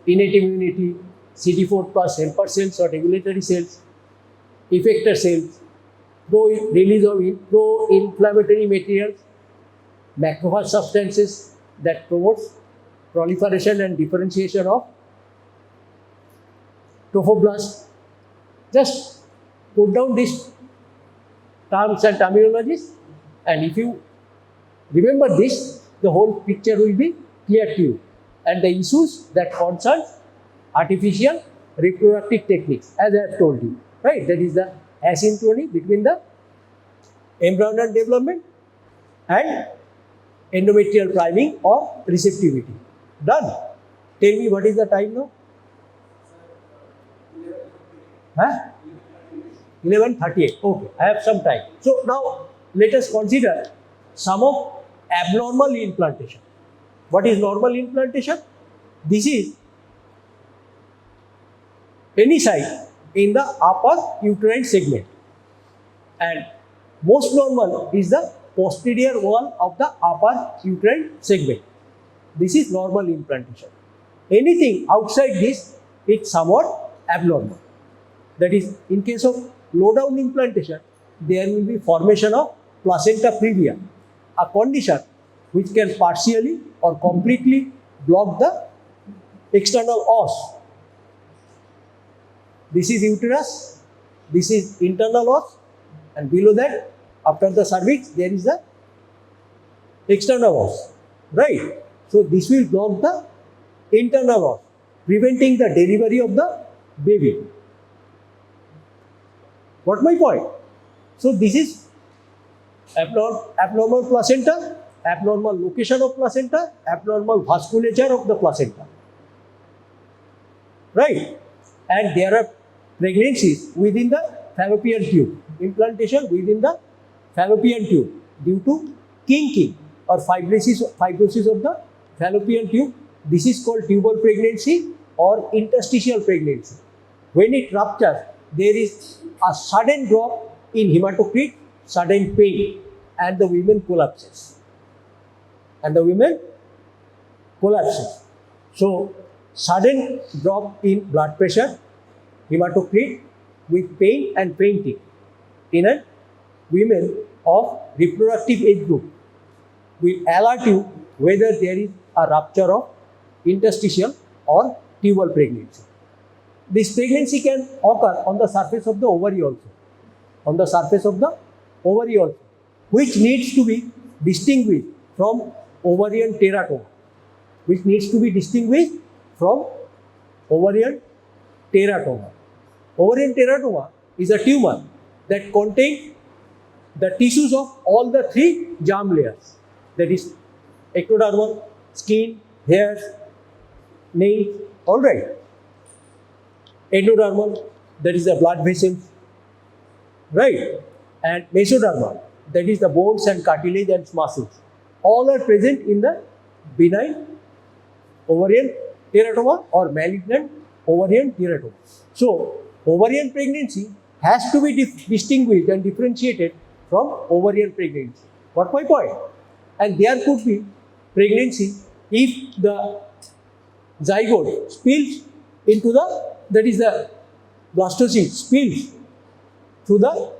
innate immunity, CD4 plus helper cells or regulatory cells, effector cells, release of pro-inflammatory materials, macrophage substances that promotes proliferation and differentiation of trophoblasts. Just put down these terms and terminologies, and if you remember this, the whole picture will be clear to you. And the issues that concern artificial reproductive techniques, as I have told you, right? That is the asynchrony between the embryonal development and endometrial priming or receptivity. Done. Tell me, what is the time now? 11:38. Okay, I have some time. So now let us consider some of abnormal implantation. What is normal implantation? This is any site in the upper uterine segment, and most normal is the posterior wall of the upper uterine segment. This is normal implantation. Anything outside this, it's somewhat abnormal. That is, in case of low down implantation, there will be formation of placenta previa, a condition which can partially or completely block the external os. This is uterus, this is internal os, and below that, after the cervix, there is the external os, right? So this will block the internal os, preventing the delivery of the baby. What my point? So this is abnormal placenta, abnormal location of placenta, abnormal vasculature of the placenta, right? And there are pregnancies within the fallopian tube, implantation within the fallopian tube due to kinking or fibrosis of the fallopian tube. This is called tubal pregnancy or interstitial pregnancy. When it ruptures, there is a sudden drop in hematocrit, sudden pain, and the woman collapses. So, sudden drop in blood pressure, hematocrit with pain and fainting in a women of reproductive age group will alert you whether there is a rupture of interstitial or tubal pregnancy. This pregnancy can occur on the surface of the ovary also, which needs to be distinguished from ovarian teratoma, Ovarian teratoma is a tumor that contains the tissues of all the three germ layers, that is ectodermal, skin, hairs, nails, all right. Endodermal, that is the blood vessels, right? And mesodermal, that is the bones and cartilage and muscles. All are present in the benign ovarian teratoma or malignant ovarian teratoma. So, ovarian pregnancy has to be distinguished and differentiated from ovarian pregnancy. What my point? And there could be pregnancy if the zygote spills into the, that is the blastocyst spills through the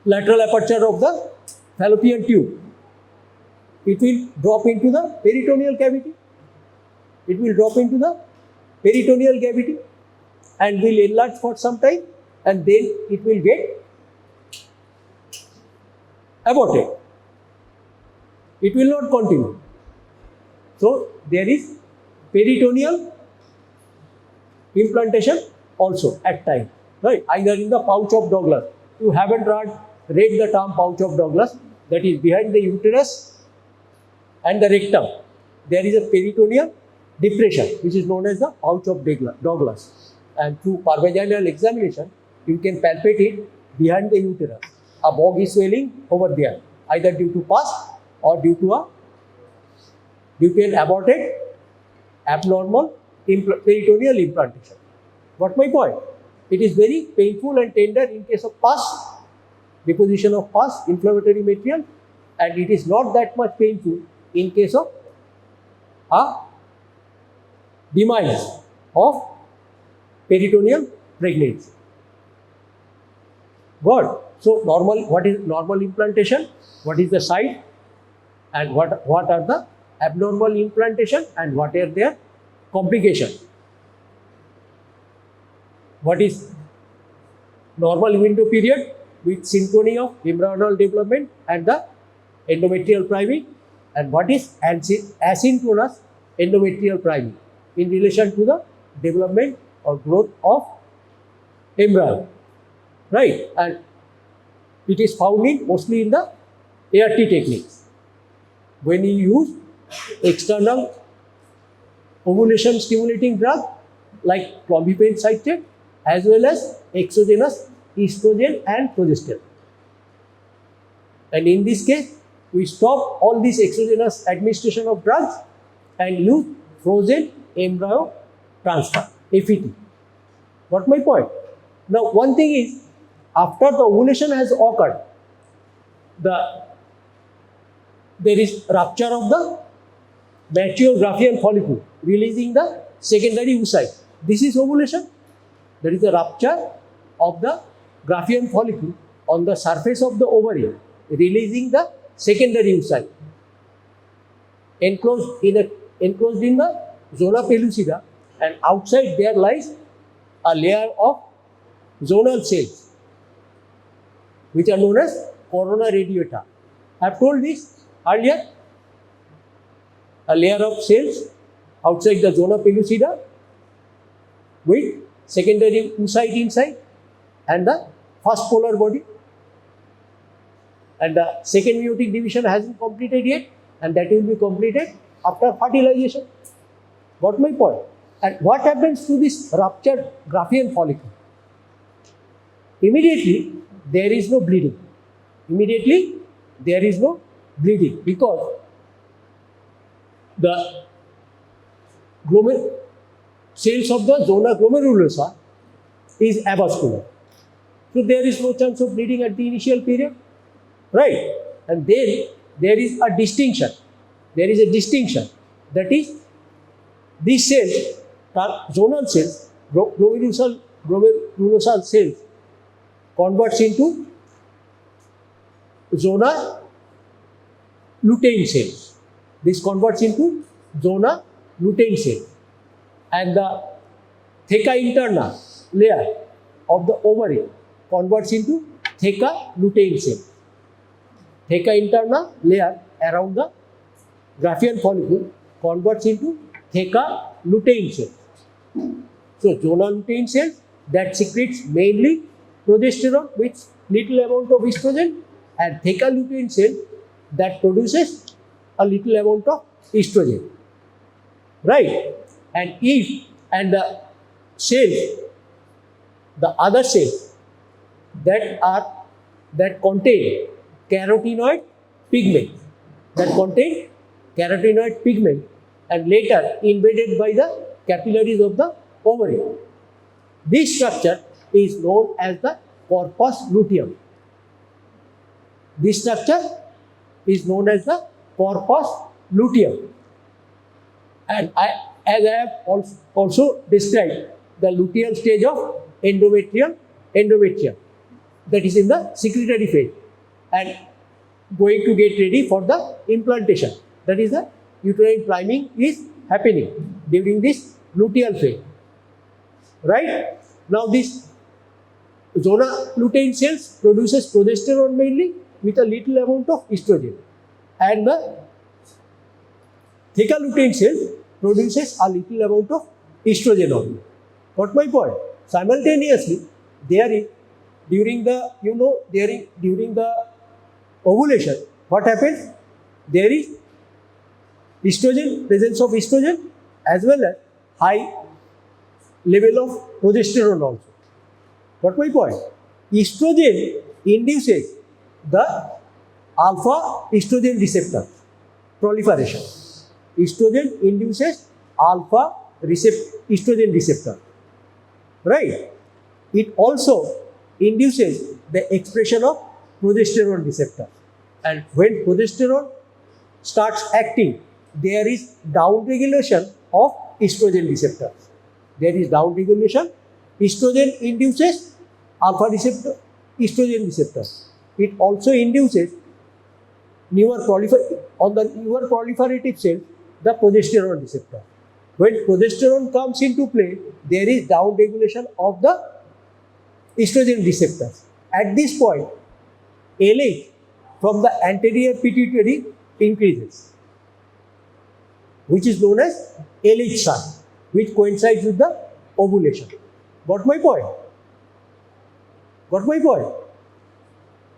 lateral aperture of the fallopian tube. It will drop into the peritoneal cavity. And will enlarge for some time, and then it will get aborted. It will not continue. So there is peritoneal implantation also at times, right? Either in the pouch of Douglas. You haven't read the term pouch of Douglas, that is behind the uterus and the rectum. There is a peritoneal depression which is known as the pouch of Douglas. And through parvaginal examination, you can palpate it behind the uterus. A boggy swelling over there, either due to pus or due to an aborted abnormal peritoneal implantation. What my point? It is very painful and tender in case of pus, deposition of pus, inflammatory material, and it is not that much painful in case of a demise of peritoneal pregnancy. Good. So, what is normal implantation? What is the site? And what are the abnormal implantation and what are their complications? What is normal window period with synchrony of embryonal development and the endometrial priming, and what is asynchronous endometrial priming in relation to the development or growth of embryo, right? And it is found mostly in the ART techniques. When you use external ovulation stimulating drug like clomiphene citrate as well as exogenous estrogen and progesterone. And in this case, we stop all this exogenous administration of drugs and use frozen embryo transfer. FET. Got my point? Now, one thing is, after the ovulation has occurred, there is rupture of the mature Graafian follicle, releasing the secondary oocyte. This is ovulation. There is a rupture of the Graafian follicle on the surface of the ovary, releasing the secondary oocyte. Enclosed in the zona pellucida, and outside there lies a layer of zonal cells, which are known as corona radiata. I have told this earlier. A layer of cells outside the zona pellucida with secondary oocyte inside and the first polar body. And the second meiotic division hasn't completed yet, and that will be completed after fertilization. Got my point? And what happens to this ruptured Graafian follicle? Immediately, there is no bleeding. Immediately, there is no bleeding because the cells of the zona glomerulosa is avascular. So, there is no chance of bleeding at the initial period, right? And then there is a distinction. There is a distinction. That is, these cells, zonal cells, glomerulosal cells, converts into zona lutein cells. This converts into zona lutein cells. And the theca interna layer of the ovary converts into theca lutein cells. Theca interna layer around the Graafian follicle converts into theca lutein cells. So, zona lutein cells that secretes mainly progesterone with little amount of estrogen, and theca lutein cell that produces a little amount of estrogen, right? And the other cells that contain carotenoid pigment, and later invaded by the capillaries of the ovary. This structure is known as the corpus luteum. This structure is known as the corpus luteum. And as I have also described, the luteal stage of endometrium, that is in the secretory phase and going to get ready for the implantation. That is, the uterine priming is happening during this luteal phase, right? Now, this zona lutein cells produces progesterone mainly with a little amount of estrogen, and the theca lutein cells produces a little amount of estrogen only. Got my point? Simultaneously, there is during the ovulation, what happens? There is presence of estrogen as well as high level of progesterone also. Got my point? Estrogen induces the alpha estrogen receptor proliferation. Estrogen induces alpha estrogen receptor, right? It also induces the expression of progesterone receptor, and when progesterone starts acting, there is downregulation of estrogen receptors. There is downregulation. Estrogen induces alpha receptor, estrogen receptors. It also induces on the newer proliferative cell, the progesterone receptor. When progesterone comes into play, there is downregulation of the estrogen receptors. At this point, LH from the anterior pituitary increases, which is known as LH sign, which coincides with the ovulation. Got my point? Got my point?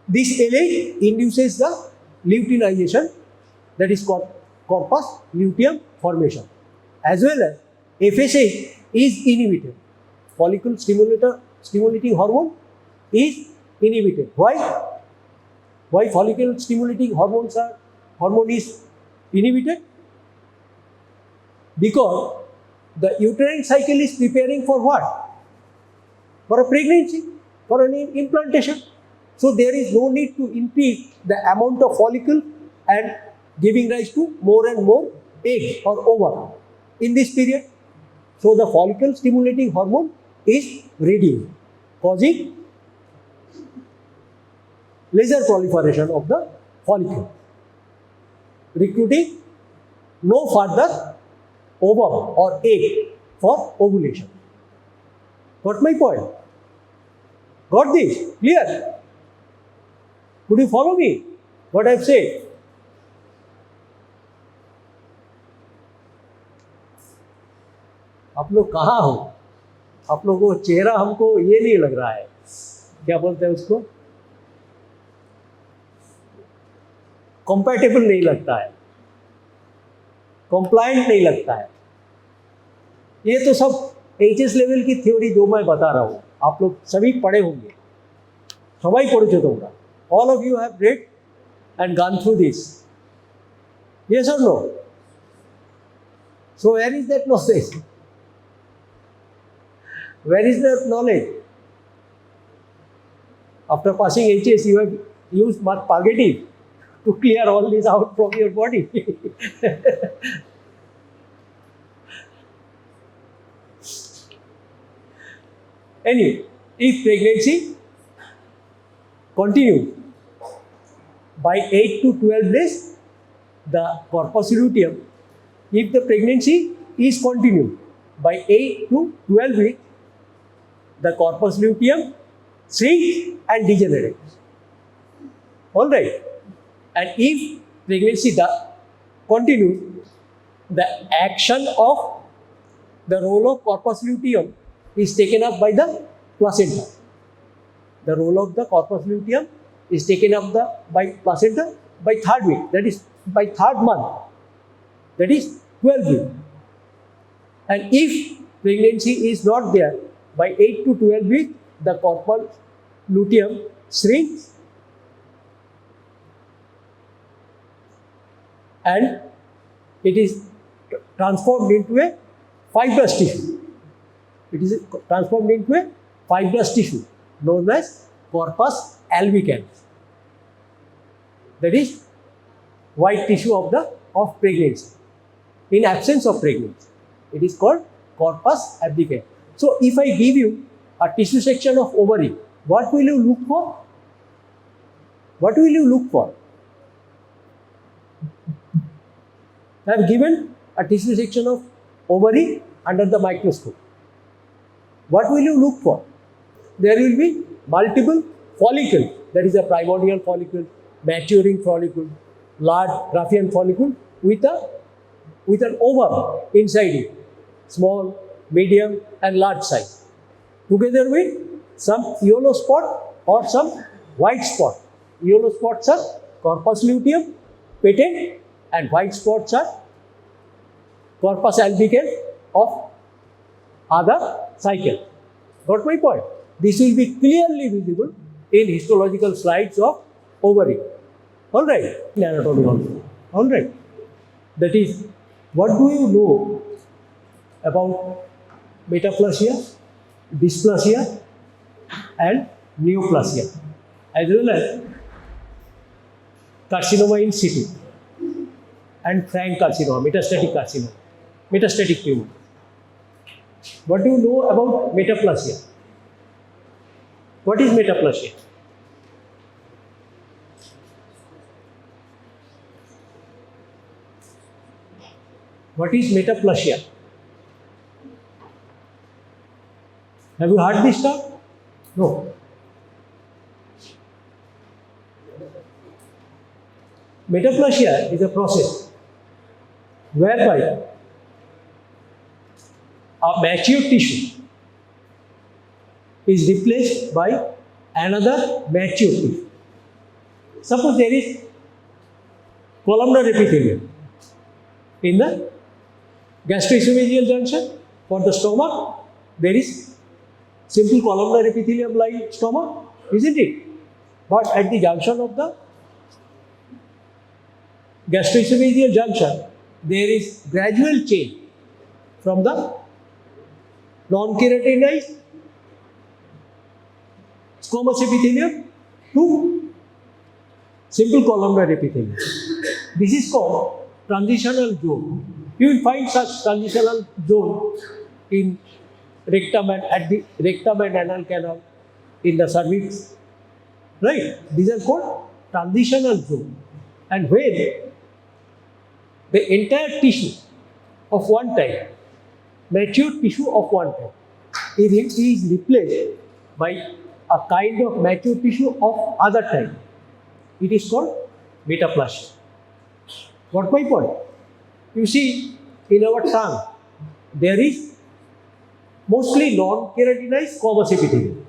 This LH induces the luteinization, that is corpus luteum formation, as well as FSH is inhibited. Follicle stimulating hormone is inhibited. Why? Why follicle stimulating hormone is inhibited? Because the uterine cycle is preparing for what? For a pregnancy, for an implantation. So there is no need to increase the amount of follicle and giving rise to more and more egg or ova in this period. So the follicle stimulating hormone is reduced, causing lesser proliferation of the follicle, recruiting no further ovum or egg for ovulation. Got my point? Got this? Clear? Could you follow me? What I have said? आप लोग कहाँ हो? आप लोगों को चेहरा हमको ये नहीं लग रहा है, क्या बोलते हैं उसको, कंपैटिबल नहीं लगता है, कंप्लायंट नहीं लगता है। ये तो सब एचएस लेवल की थ्योरी जो मैं बता रहा हूँ, आप लोग सभी पढ़े होंगे, सबाई पढ़े তোমরা, all of you have read and gone through this, yes or no? So where is that knowledge? Where is the knowledge? After passing HS, you have used much purgative to clear all this out from your body. Anyway, if pregnancy continues by 8 to 12 days, the corpus luteum, if the pregnancy is continued by 8 to 12 weeks, the corpus luteum shrinks and degenerates. All right. And if pregnancy continues, the action of the role of corpus luteum is taken up by the placenta. The role of the corpus luteum is taken up by placenta by 3rd week, that is by 3rd month, that is 12 weeks. And if pregnancy is not there, by 8 to 12 weeks, the corpus luteum shrinks and it is transformed into a fibrous tissue. It is transformed into a fibrous tissue known as corpus albicans. That is white tissue of pregnancy. In absence of pregnancy, it is called corpus albicans. So if I give you a tissue section of ovary, what will you look for? What will you look for? I have given a tissue section of ovary under the microscope. What will you look for? There will be multiple follicles, that is a primordial follicle, maturing follicle, large Graafian follicle with an ovum inside it, small, medium and large size, together with some yellow spot or some white spot. Yellow spots are corpus luteum, patent, and white spots are corpus albicans of other cycle. Got my point? This will be clearly visible in histological slides of ovary. Alright, in anatomy also. Alright. That is, what do you know about metaplasia, dysplasia and neoplasia, as well as carcinoma in situ and frank carcinoma, metastatic tumor. What do you know about metaplasia? What is metaplasia? What is metaplasia? Have you heard this term? No. Metaplasia is a process whereby a mature tissue is replaced by another mature tissue. Suppose there is columnar epithelium in the gastroesophageal junction. For the stomach, there is simple columnar epithelium like stomach, isn't it? But at the junction of the gastroesophageal junction, there is gradual change from the non-keratinized squamous epithelium to simple columnar epithelium. This is called transitional zone. You will find such transitional zone in rectum and at the rectum and anal canal, in the cervix, right? These are called transitional zone. And when the entire tissue of one type, mature tissue of one type, is replaced by a kind of mature tissue of other type, it is called metaplasia. What my point? You see, in our tongue, there is mostly non-keratinized squamous epithelium.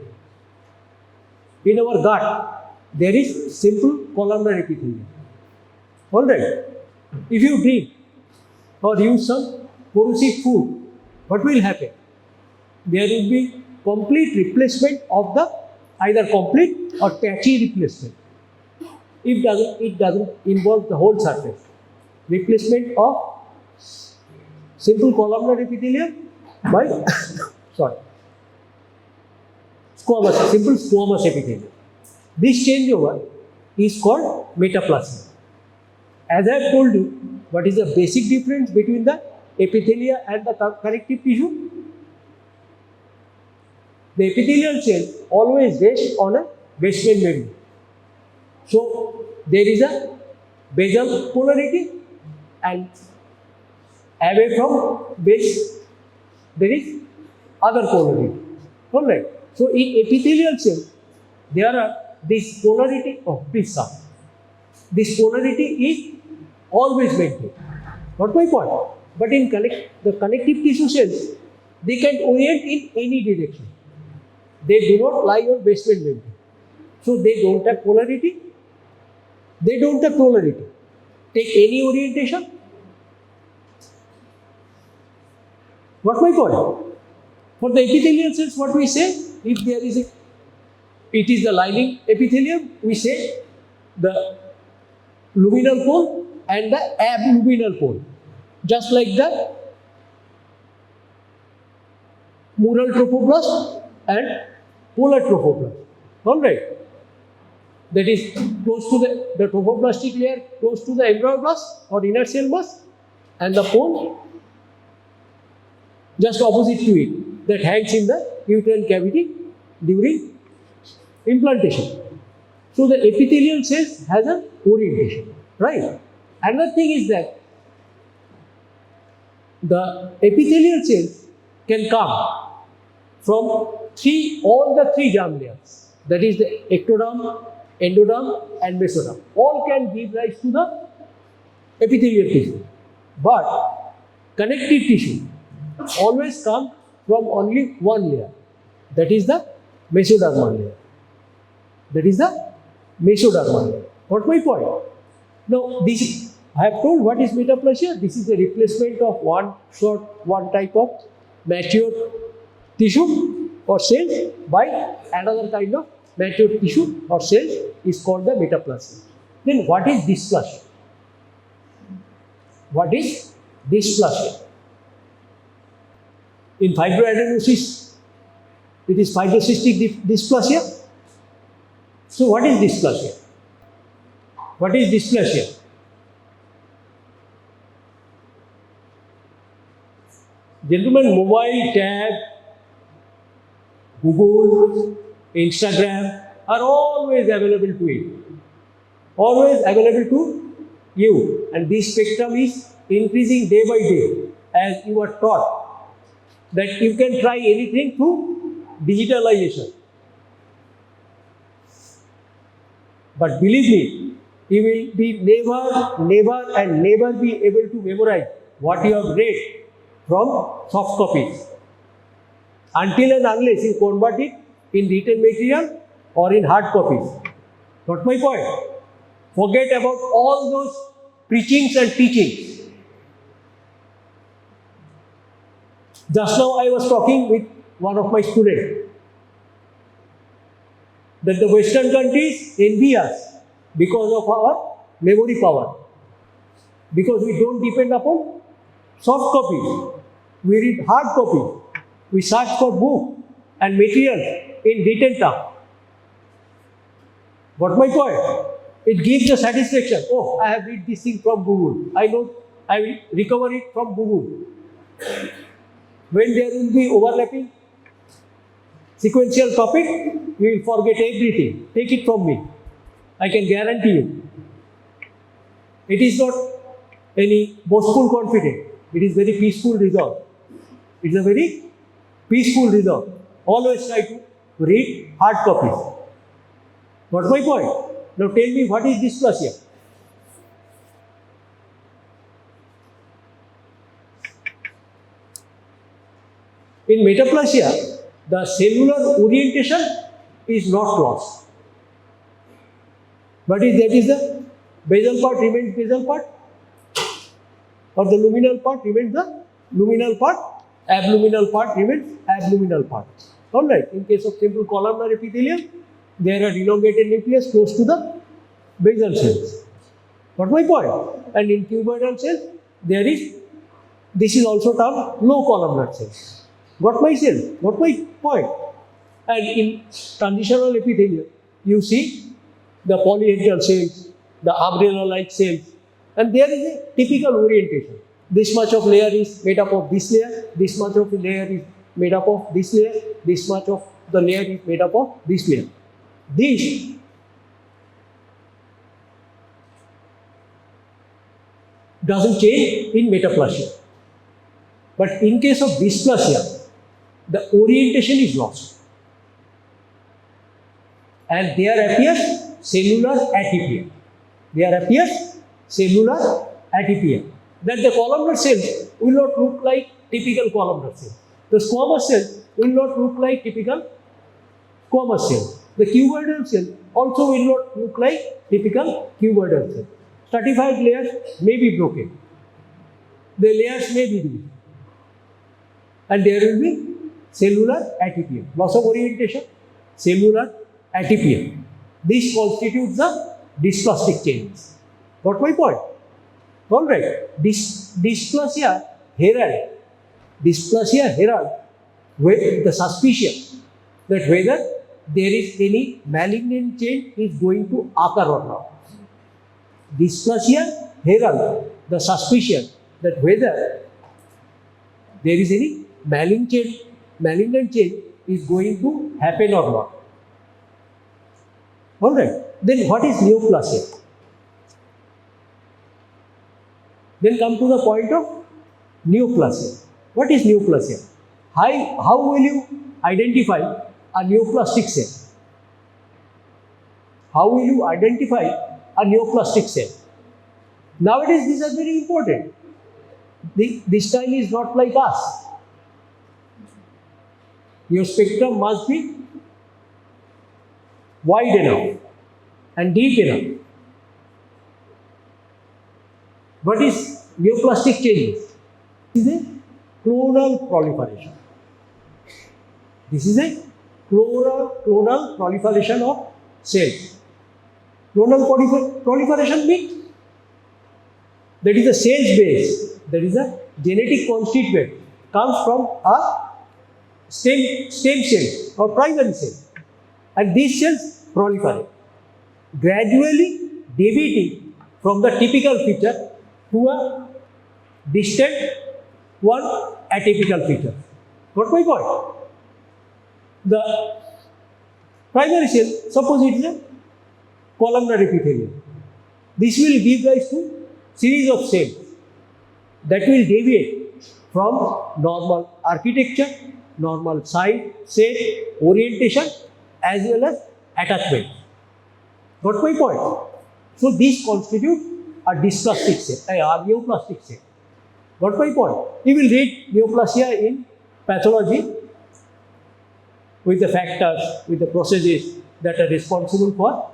In our gut, there is simple columnar epithelium. Alright, if you drink or use some corrosive food, what will happen? There will be complete replacement of the, either complete or patchy replacement. It doesn't involve the whole surface. Replacement of simple columnar epithelium by simple squamous epithelium. This changeover is called metaplasia. As I have told you, what is the basic difference between the epithelia and the connective tissue? The epithelial cells always rest on a basement membrane. So there is a basal polarity, and away from base there is other polarity. Alright. So in epithelial cells there are this polarity of PISA. This polarity is always maintained. Not my point. But in the connective tissue cells, they can orient in any direction. They do not lie on basement membrane. So they don't have polarity. They don't have polarity. Take any orientation. What my point? For the epithelial cells, what we say, if there is it is the lining epithelium, we say the luminal pole and the abluminal pole. Just like the mural trophoblast and polar trophoblast. Alright. That is close to the trophoblastic layer, close to the embryoblast or inner cell mass, and the pole just opposite to it, that hangs in the uterine cavity during implantation. So the epithelial cells has an orientation, right? Another thing is that the epithelial cells can come from all the three germ layers, that is the ectoderm, endoderm and mesoderm. All can give rise to the epithelial tissue. But connective tissue always comes from only one layer, that is the mesodermal layer. That is the mesodermal layer. Got my point? Now, this I have told what is metaplasia. This is the replacement of one type of mature tissue or cells by another kind of mature tissue or cells, is called the metaplasia. Then what is dysplasia? What is dysplasia? In fibroadenosis, it is fibrocystic dysplasia. So what is dysplasia? What is dysplasia? Gentlemen, mobile, tab, Google, Instagram are always available to you. Always available to you. And this spectrum is increasing day by day as you are taught that you can try anything through digitalization. But believe me, you will be never be able to memorize what you have read from soft copies until and unless you convert it in written material or in hard copies. Got my point? Forget about all those preachings and teachings. Just now I was talking with one of my students that the Western countries envy us because of our memory power. Because we don't depend upon soft copies. We read hard copies. We search for book and material in written term. Got my point? It gives the satisfaction. Oh, I have read this thing from Google. I know I will recover it from Google. When there will be overlapping sequential topic, you will forget everything. Take it from me. I can guarantee you. It is not any boastful confidence. It is very peaceful resolve. It is a very peaceful resolve. Always try to read hard copies. What's my point? Now tell me, what is dysplasia? In metaplasia, the cellular orientation is not lost. But that is the basal part remains basal part, or the luminal part remains the luminal part, abluminal part remains abluminal part. Alright, in case of simple columnar epithelium, there are elongated nucleus close to the basal cells. Got my point? And in cuboidal cells, there is, this is also termed low columnar cells. Got my cell? Got my point? And in transitional epithelium, you see the polyhedral cells, the umbrella-like cells, and there is a typical orientation. This much of layer is made up of this layer, this much of layer is made up of this layer, this much of the layer is made up of this layer. This doesn't change in metaplasia. But in case of dysplasia, the orientation is lost. And there appears cellular atypia. There appears cellular atypia. That the columnar cells will not look like typical columnar cells. The squamous cells will not look like typical squamous cells. The cuboidal cell also will not look like typical cuboidal cell. Stratified layers may be broken. The layers may be these. And there will be cellular atypia. Loss of orientation, cellular atypia. This constitutes the dysplastic changes. Got my point? Alright. Dysplasia herald. Dysplasia herald with the suspicion that whether there is any malignant change is going to occur or not. Dysplasia herald the suspicion that whether there is any malignant change is going to happen or not. Alright. Then what is neoplasia? Then come to the point of neoplasia. What is neoplasia? How will you identify a neoplastic cell? How will you identify a neoplastic cell? Nowadays these are very important. This time is not like us. Your spectrum must be wide enough and deep enough. What is neoplastic changes? This is a clonal proliferation. This is a clonal proliferation of cells. Clonal proliferation means that is a cell's base, that is a genetic constituent, comes from a stem cell or primary cell, and these cells proliferate, gradually deviating from the typical feature to a distant one atypical feature. Got my point? The primary cell, suppose it is a columnar epithelium. This will give rise to series of cells that will deviate from normal architecture, normal size, shape, orientation, as well as attachment. Got my point? So these constitute a dysplastic cell, a neoplastic cell. Got my point? You will read neoplasia in pathology with the factors, with the processes that are responsible for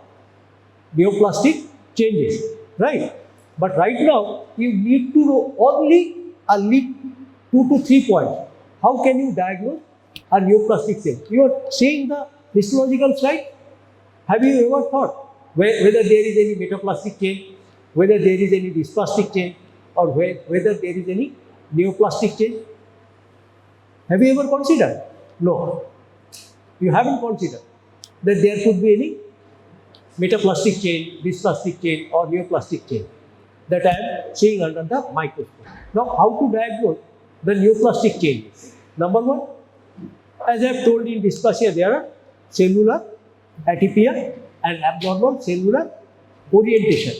neoplastic changes, right? But right now, you need to know only 2 to 3 points. How can you diagnose a neoplastic cell? You are seeing the histological slide. Have you ever thought whether there is any metaplastic change, whether there is any dysplastic change, or whether there is any neoplastic change? Have you ever considered? No. You haven't considered that there could be any metaplastic change, dysplastic change or neoplastic change that I am seeing under the microscope. Now, how to diagnose the neoplastic changes? Number one, as I have told in dysplasia, there are cellular atypia and abnormal cellular orientation.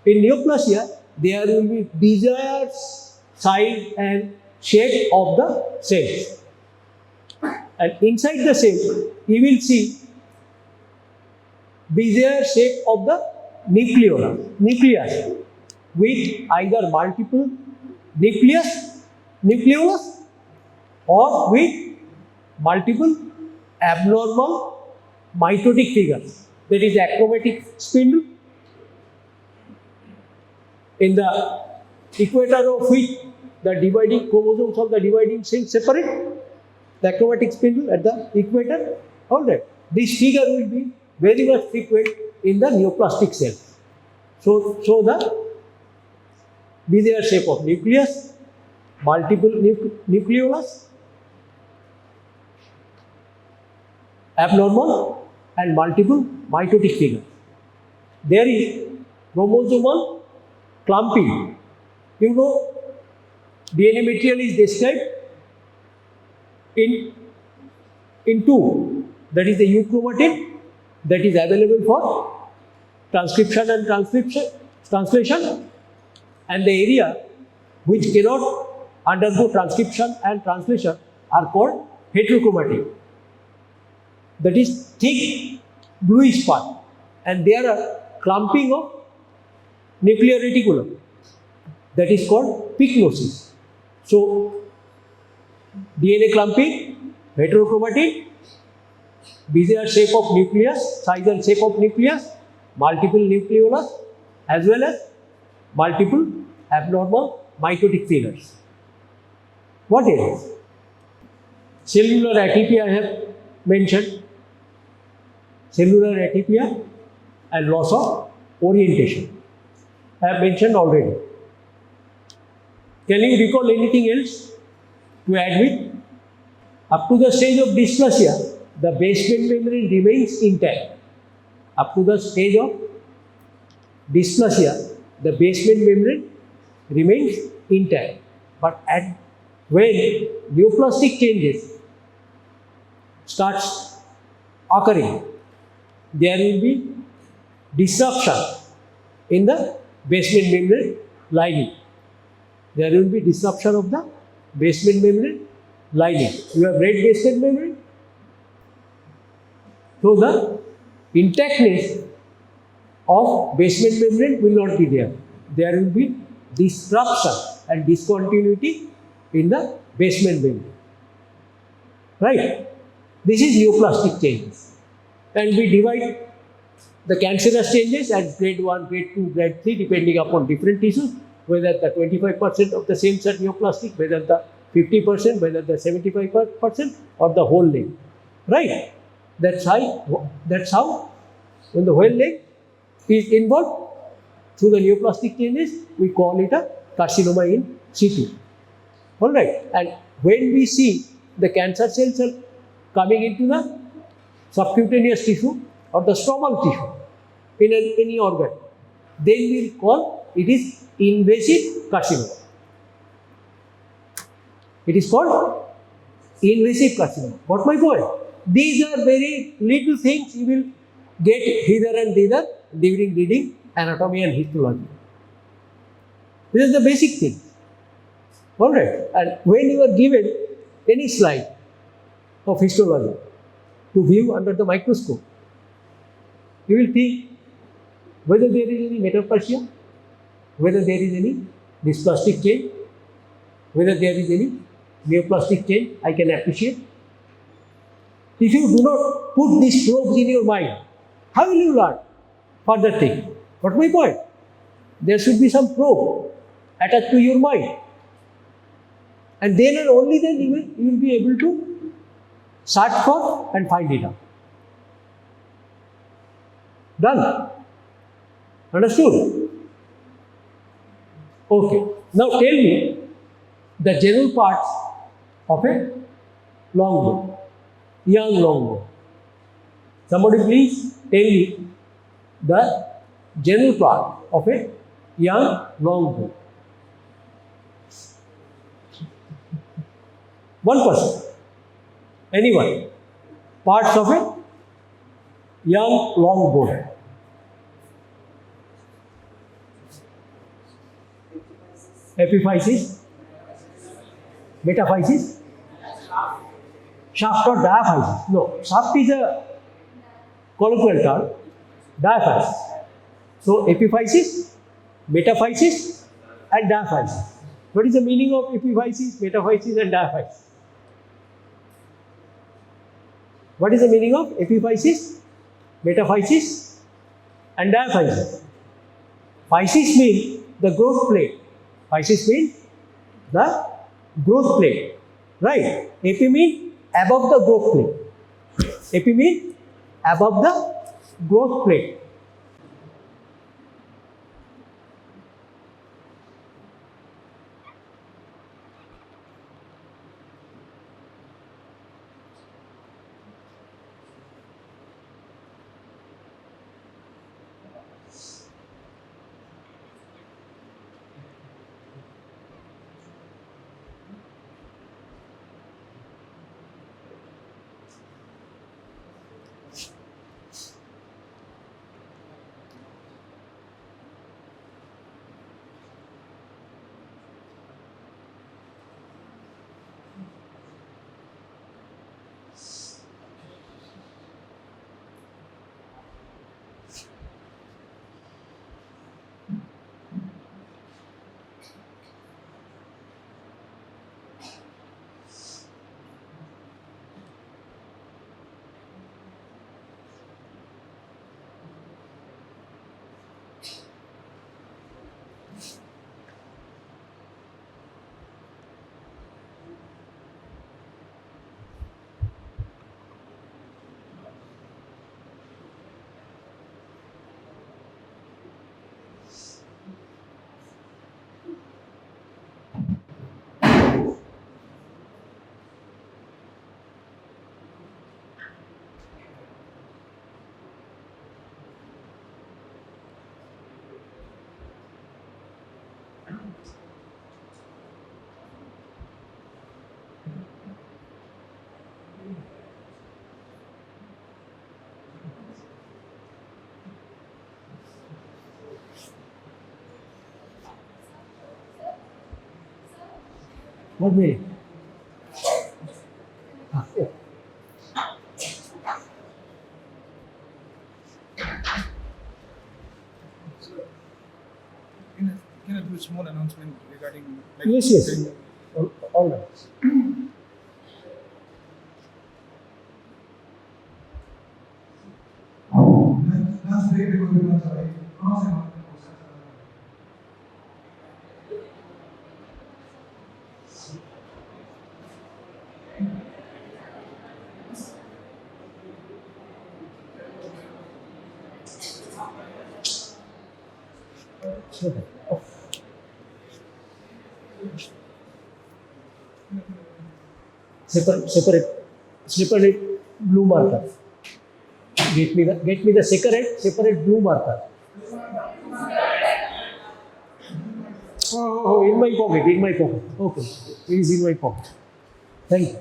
In neoplasia, there will be desired size and shape of the cells. And inside the cell, you will see desired shape of the nucleus with either multiple nucleolus or with multiple abnormal mitotic figures. That is achromatic spindle, in the equator of which the dividing chromosomes of the dividing cells separate. The achromatic spindle at the equator. Alright. This figure will be very much frequent in the neoplastic cells. So the bizarre shape of nucleus, multiple nucleolus, abnormal and multiple mitotic figures. There is chromosomal clumping. You know, DNA material is described in two. That is the euchromatin that is available for transcription and translation, and the area which cannot undergo transcription and translation are called heterochromatin. That is thick bluish part, and there are clumping of nuclear reticulum. That is called pycnosis. So, DNA clumping, heterochromatin, bizarre shape of nucleus, size and shape of nucleus, multiple nucleolus, as well as multiple abnormal mitotic figures. What else? Cellular atypia I have mentioned. Cellular atypia and loss of orientation I have mentioned already. Can you recall anything else to add with? Up to the stage of dysplasia, the basement membrane remains intact. Up to the stage of dysplasia, the basement membrane remains intact. But when neoplastic changes starts occurring, there will be disruption in the basement membrane lining. There will be disruption of the basement membrane lining. You have read basement membrane? So the intactness of basement membrane will not be there. There will be disruption and discontinuity in the basement membrane. Right? This is neoplastic changes. And we divide the cancerous changes as grade 1, grade 2, grade 3 depending upon different tissues, whether the 25% of the cells are neoplastic, whether the 50%, whether the 75% or the whole leg. Right? That's how when the whole leg is involved through the neoplastic changes, we call it a carcinoma in situ. Alright. And when we see the cancer cells are coming into the subcutaneous tissue or the stromal tissue in any organ, then we will call it is invasive carcinoma. It is called invasive carcinoma. What my point? These are very little things you will get hither and thither during reading anatomy and histology. This is the basic thing. Alright. And when you are given any slide of histology to view under the microscope, you will think whether there is any metaplasia, whether there is any dysplastic change, whether there is any neoplastic change, I can appreciate. If you do not put these probes in your mind, how will you learn further things? What's my point? There should be some probe attached to your mind. And then and only then you will be able to search for and find it out. Done? Understood? Okay. Now tell me, the general parts of a long bone, young long bone. Somebody please tell me the general part of a young long bone. One person, anyone, parts of a young long bone. Epiphysis, metaphysis, shaft or diaphysis. No, shaft is a colloquial term, diaphysis. So epiphysis, metaphysis and diaphysis. What is the meaning of epiphysis, metaphysis and diaphysis? What is the meaning of epiphysis, metaphysis and diaphysis? Physis means the growth plate. Physis means the growth plate. Right? Epi means above the growth plate. Epi means above the growth plate. What way? Yeah. Can I do a small announcement regarding? Yes. All right. Separate blue marker. Get me the separate blue marker. Oh, in my pocket. Okay, it is in my pocket. Thank you.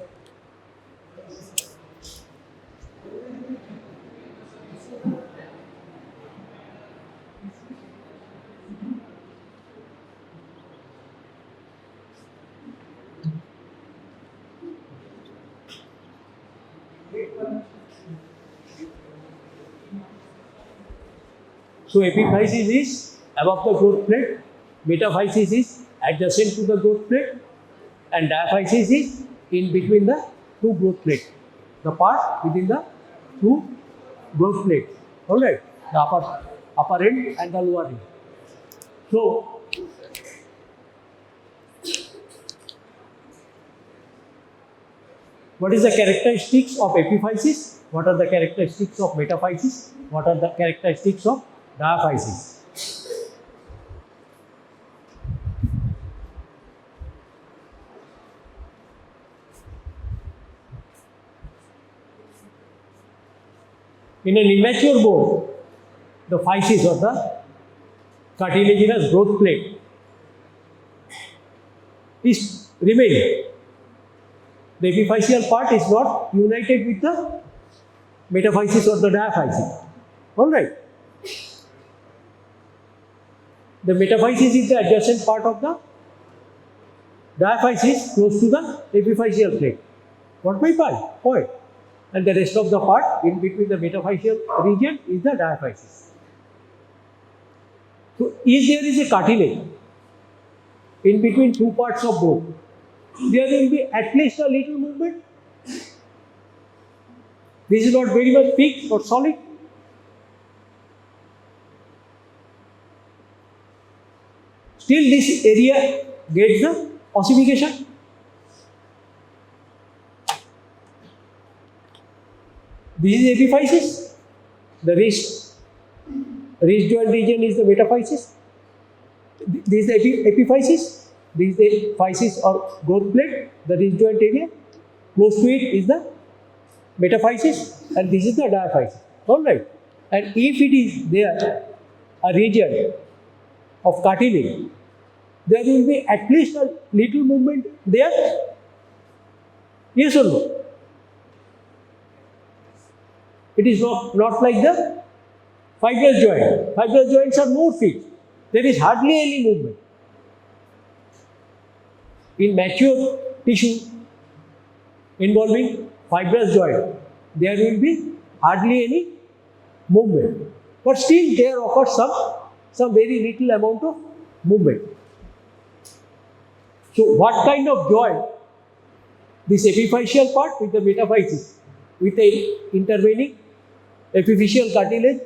So epiphysis is above the growth plate, metaphysis is adjacent to the growth plate, and diaphysis is in between the two growth plates, the part within the two growth plates. All right, the upper end and the lower end. So what is the characteristics of epiphysis? What are the characteristics of metaphysis? What are the characteristics of diaphysis? In an immature bone, the physis or the cartilaginous growth plate is remaining. The epiphyseal part is not united with the metaphysis or the diaphysis. Alright. The metaphysis is the adjacent part of the diaphysis close to the epiphyseal plate. What my point? And the rest of the part in between the metaphyseal region is the diaphysis. So, there is a cartilage in between two parts of bone, there will be at least a little movement. This is not very much fixed or solid. Still, this area gets the ossification. This is epiphysis. The wrist joint region is the metaphysis. This is the epiphysis. This is the physis or growth plate, the wrist joint area. Close to it is the metaphysis, and this is the diaphysis. Alright. And if it is there a region of cartilage, there will be at least a little movement there. Yes or no? It is not like the fibrous joint. Fibrous joints are more fixed. There is hardly any movement. In mature tissue involving fibrous joint, there will be hardly any movement. But still there occurs some very little amount of movement. So what kind of joint? This epiphyseal part with the metaphysis, with the intervening epiphyseal cartilage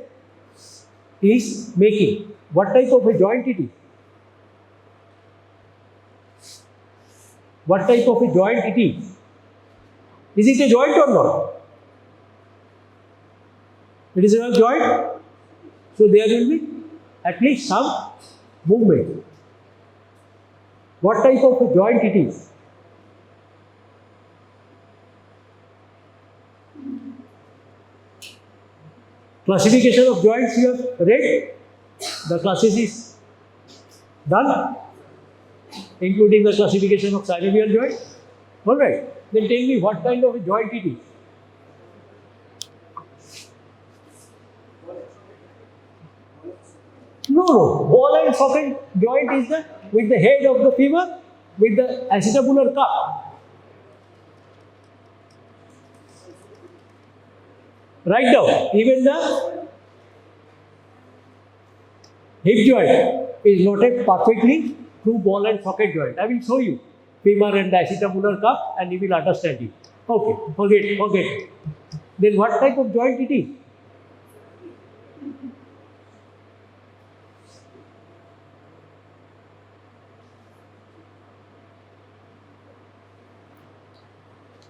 is making. What type of a joint it is? What type of a joint it is? Is it a joint or not? It is a joint. So there will be at least some movement. What type of a joint it is? Classification of joints you have read. The classes is done, including the classification of synovial joint. Alright. Then tell me what kind of a joint it is. No. Ball and socket joint is the with the head of the femur with the acetabular cup. Write down. Even the hip joint is not a perfectly true ball and socket joint. I will show you femur and the acetabular cup and you will understand it. Okay, forget. Then what type of joint it is?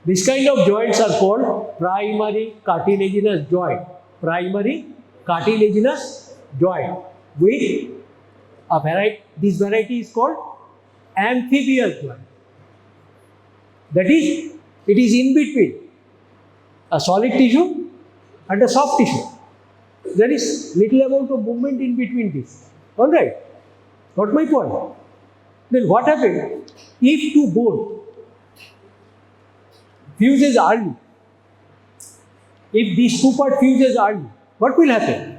This kind of joints are called primary cartilaginous joint. Primary cartilaginous joint with a variety. This variety is called amphibious joint. That is, it is in between a solid tissue and a soft tissue. There is little amount of movement in between this. Alright. Got my point? Then what happens if two bone fuses early? If these two parts fuses early, what will happen?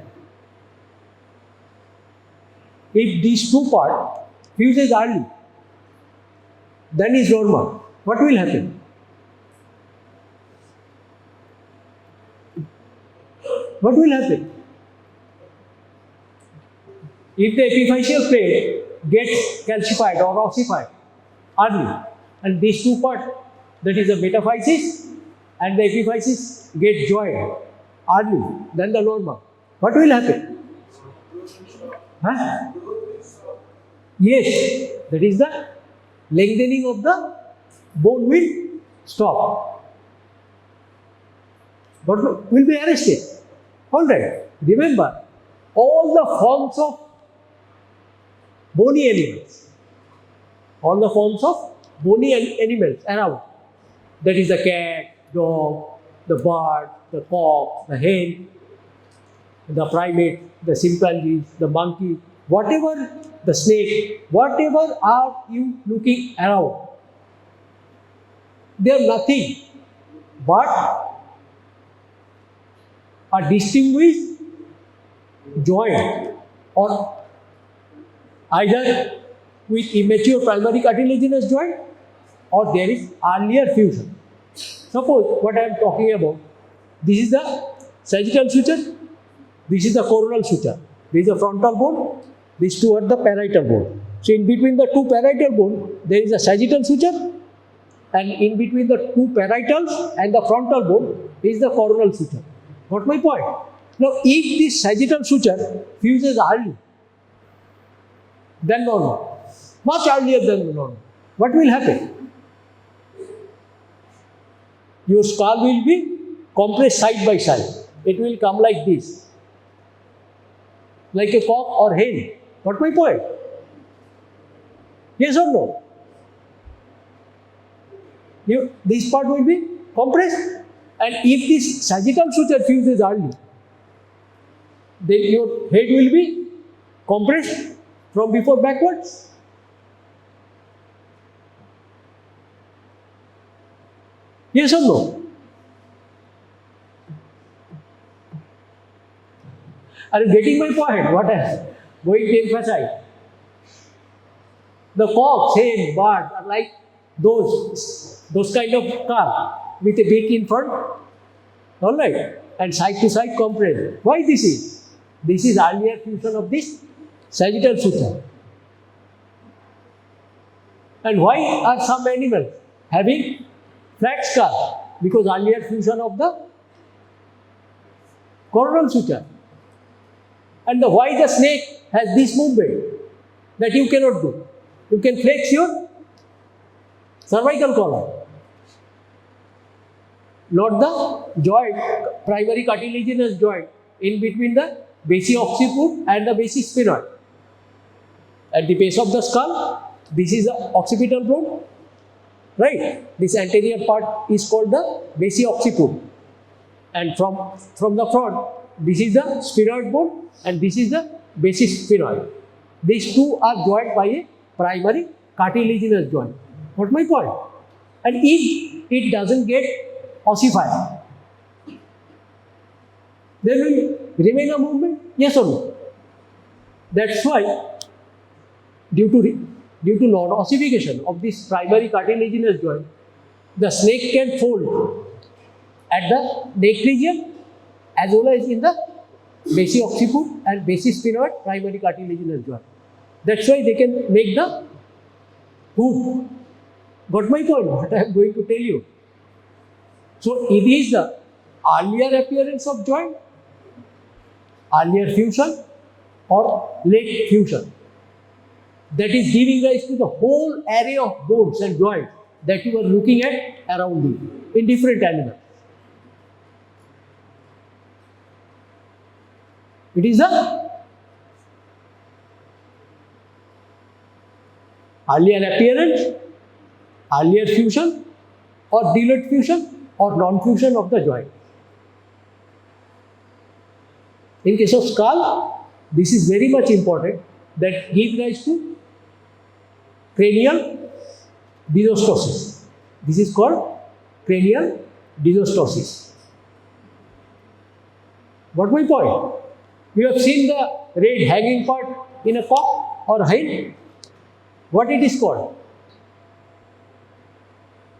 If these two parts fuses early, then is normal. What will happen? What will happen? If the epiphyseal plate gets calcified or ossified early, and these two parts, that is the metaphysis and the epiphysis, get joined early than the normal, what will happen? Huh? Yes, that is the lengthening of the bone will stop. But will be arrested. Alright, remember all the forms of bony animals, around. That is the cat, dog, the bird, the cock, the hen, the primate, the chimpanzees, the monkey, whatever, the snake, whatever are you looking around, they are nothing but a distinguished joint or either with immature primary cartilaginous joint or there is earlier fusion. Suppose what I am talking about, this is the sagittal suture, this is the coronal suture, this is the frontal bone, these two are the parietal bone. So in between the two parietal bone, there is a sagittal suture, and in between the two parietals and the frontal bone is the coronal suture. Got my point? Now if this sagittal suture fuses early than normal, much earlier than normal, what will happen? Your skull will be compressed side by side. It will come like this, like a cock or hen. Got my point? Yes or no? This part will be compressed, and if this sagittal suture fuses early, then your head will be compressed from before backwards. Yes or no? Are you getting my point? What I am going to emphasize? The cocks, hen, bird are like those kind of car with a beak in front, all right, and side to side compressed. Why this is? This is earlier fusion of this sagittal suture. And why are some animals having flat skull? Because earlier fusion of the coronal suture. And why the snake has this movement that you cannot do? You can flex your cervical column, not the joint, primary cartilaginous joint in between the basi-occiput and the basi-sphenoid. At the base of the skull, this is the occipital bone, right? This anterior part is called the basi-occiput, and from the front, this is the sphenoid bone and this is the basi-sphenoid. These two are joined by a primary cartilaginous joint. What's my point? And if it doesn't get ossified, there will remain a movement, yes or no? That's why, due to non-ossification of this primary cartilaginous joint, the snake can fold at the neck region as well as in the basi-occiput and basi-sphenoid primary cartilaginous joint. That's why they can make the hoop. Got my point? What I am going to tell you. So it is the earlier appearance of joint, earlier fusion or late fusion that is giving rise to the whole array of bones and joints that you are looking at around you in different animals. It is the earlier appearance, earlier fusion or delayed fusion or non-fusion of the joint. In case of skull, this is very much important, that gives rise to cranial dysostosis. This is called cranial dysostosis. What my point? You have seen the red hanging part in a cock or hen. What it is called?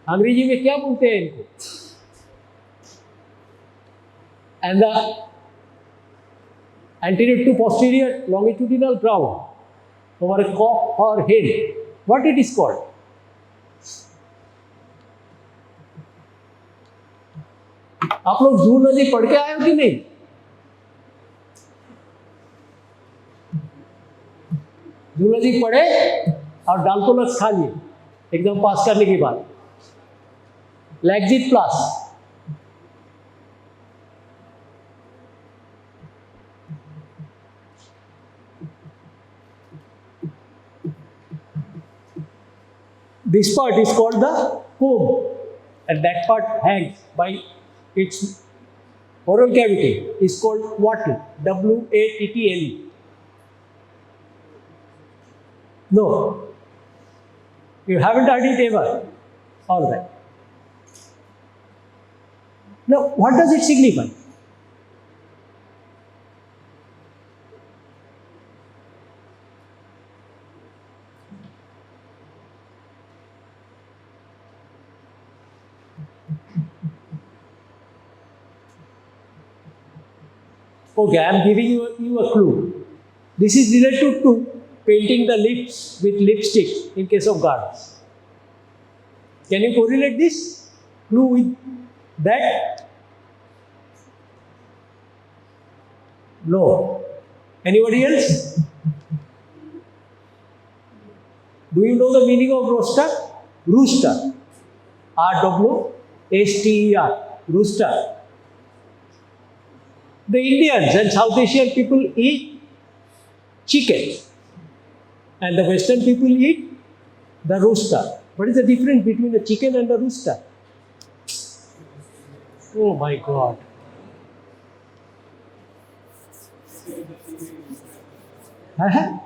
अंग्रेजी में क्या बोलते हैं इनको? And the anterior to posterior longitudinal crown over a cock or hen, what it is called? आप लोग zoology पढ़ के आए हो कि नहीं? जूलॉजी पढ़े और डाल्टोनस खा लिए एग्जाम पास करने के बाद. लैक्जिट plus this part is called the comb and that part hangs by its Oral cavity is called wattle. W-A-T-T-L-E. No. You haven't heard it ever. All right. Now, what does it signify? Okay, I am giving you a clue. This is related to painting the lips with lipstick in case of girls. Can you correlate this clue with that? No. Anybody else? Do you know the meaning of rooster? Rooster. R-W-S-T-E-R. Rooster. The Indians and South Asian people eat chicken, and the Western people eat the rooster. What is the difference between the chicken and the rooster? Oh my God. Huh?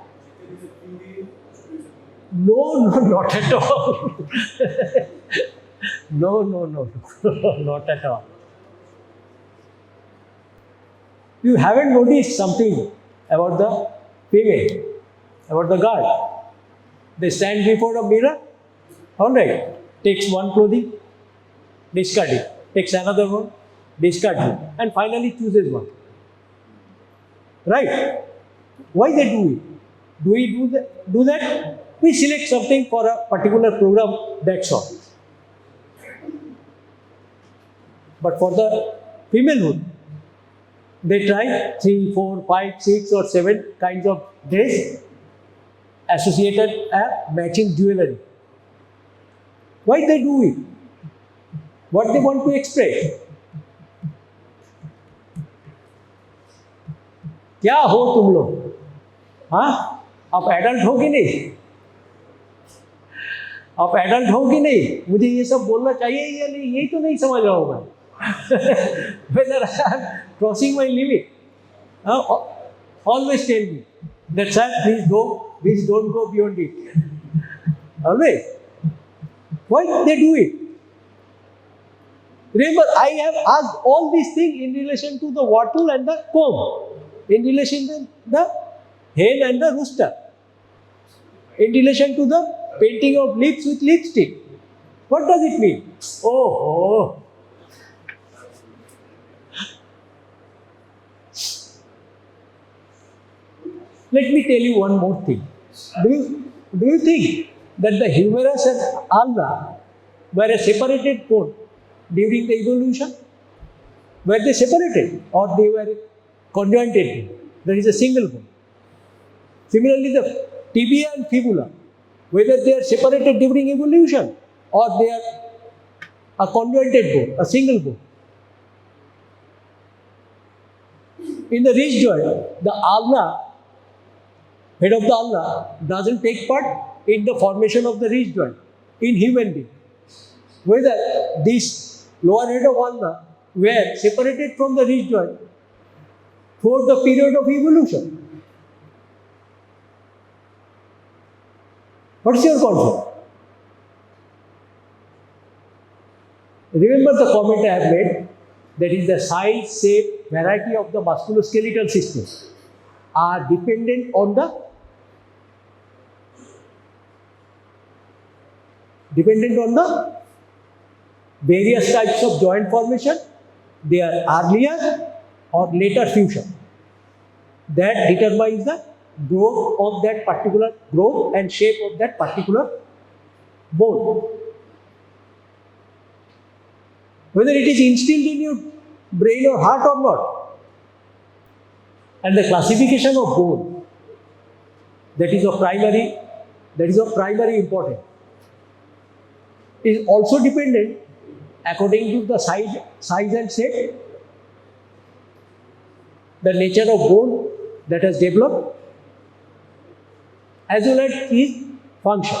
No, not at all. No, not at all. You haven't noticed something about the female, about the girl. They stand before a mirror, all right, takes one clothing, discard it, takes another one, discard it, and finally chooses one. Right? Why they do it? Do we do that? We select something for a particular program, that's all. But for the femalehood, they try 3, 4, 5, 6 or 7 kinds of dress associated a matching jewelry. Why they do it? What they want to express? क्या हो तुम लोग? हाँ? आप adult हो कि नहीं? आप एडल्ट हो कि नहीं? मुझे ये सब बोलना चाहिए या नहीं? यही तो नहीं समझ रहा हूँ मैं. Whether I am crossing my limit, always tell me that, sir, please don't go beyond it. Always. Why they do it? Remember, I have asked all these things in relation to the wattle and the comb, in relation to the hen and the rooster, in relation to the painting of lips with lipstick. What does it mean? Oh. Let me tell you one more thing. Do you think that the humerus and ulna were a separated bone during the evolution? Were they separated or they were conjoined? There is a single bone. Similarly, the tibia and fibula, whether they are separated during evolution or they are a conjoined bone, a single bone. In the wrist joint, the ulna, head of the ulna, doesn't take part in the formation of the wrist joint in human being. Whether this lower head of ulna were separated from the wrist joint throughout the period of evolution. What's your concept? Remember the comment I have made, that is the size, shape, variety of the musculoskeletal system are dependent on the various types of joint formation, their earlier or later fusion. That determines the growth of that particular growth and shape of that particular bone. Whether it is instilled in your brain or heart or not. And the classification of bone, that is of primary importance, is also dependent according to the size and shape, the nature of bone that has developed, as well as its function.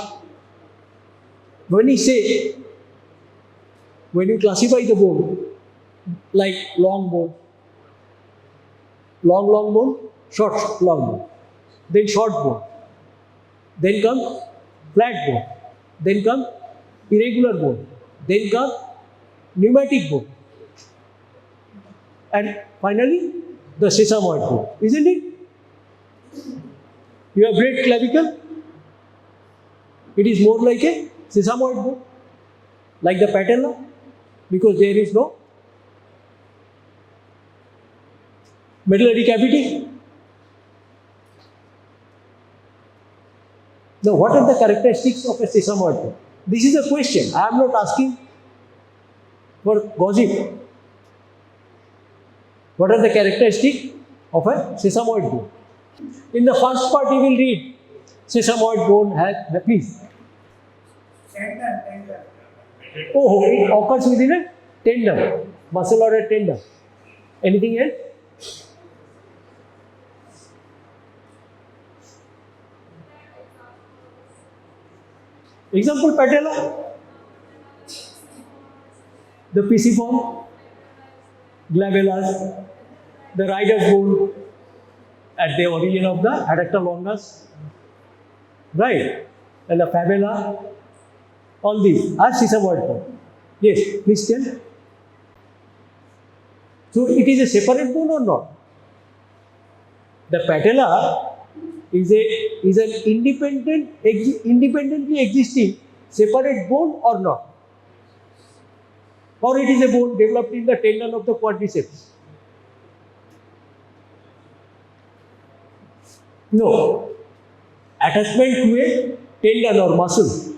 When you classify the bone, like long bone, long bone, short long bone, then short bone, then come flat bone, then come irregular bone, then come pneumatic bone, and finally the sesamoid bone, isn't it? You have great clavicle, it is more like a sesamoid bone, like the patella, because there is no medullary cavity. Now, what are the characteristics of a sesamoid bone? This is a question. I am not asking for gossip. What are the characteristics of a sesamoid bone? In the first part, you will read sesamoid bone has, please. Tendon. Oh, it occurs within a tendon, muscle or a tendon. Anything else? Example, patella, the pisiform, glabellus, the rider's bone at the origin of the adductor longus, right? And the fibula, all these are sesamoid bone. Yes, please tell. So it is a separate bone or not? The patella is an independently existing separate bone or not? Or it is a bone developed in the tendon of the quadriceps? No. Attachment to a tendon or muscle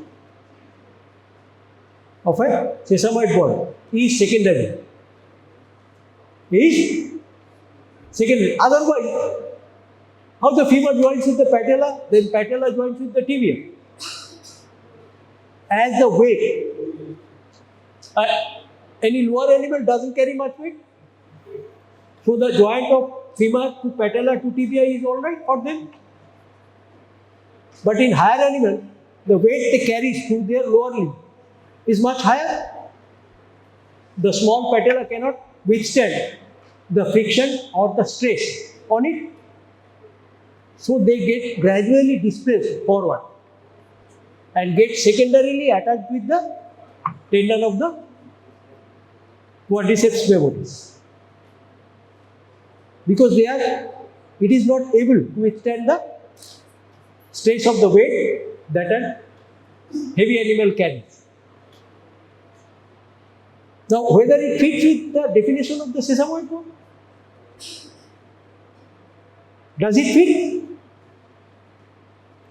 of a sesamoid bone is secondary. Otherwise, how the femur joins with the patella, then patella joins with the tibia. As the weight, any lower animal doesn't carry much weight. So the joint of femur to patella to tibia is alright for them. But in higher animals, the weight they carry through their lower limb is much higher. The small patella cannot withstand the friction or the stress on it. So they get gradually displaced forward and get secondarily attached with the tendon of the quadriceps femoris. Because it is not able to withstand the stress of the weight that a heavy animal carries. Now, whether it fits with the definition of the sesamoid bone? Does it fit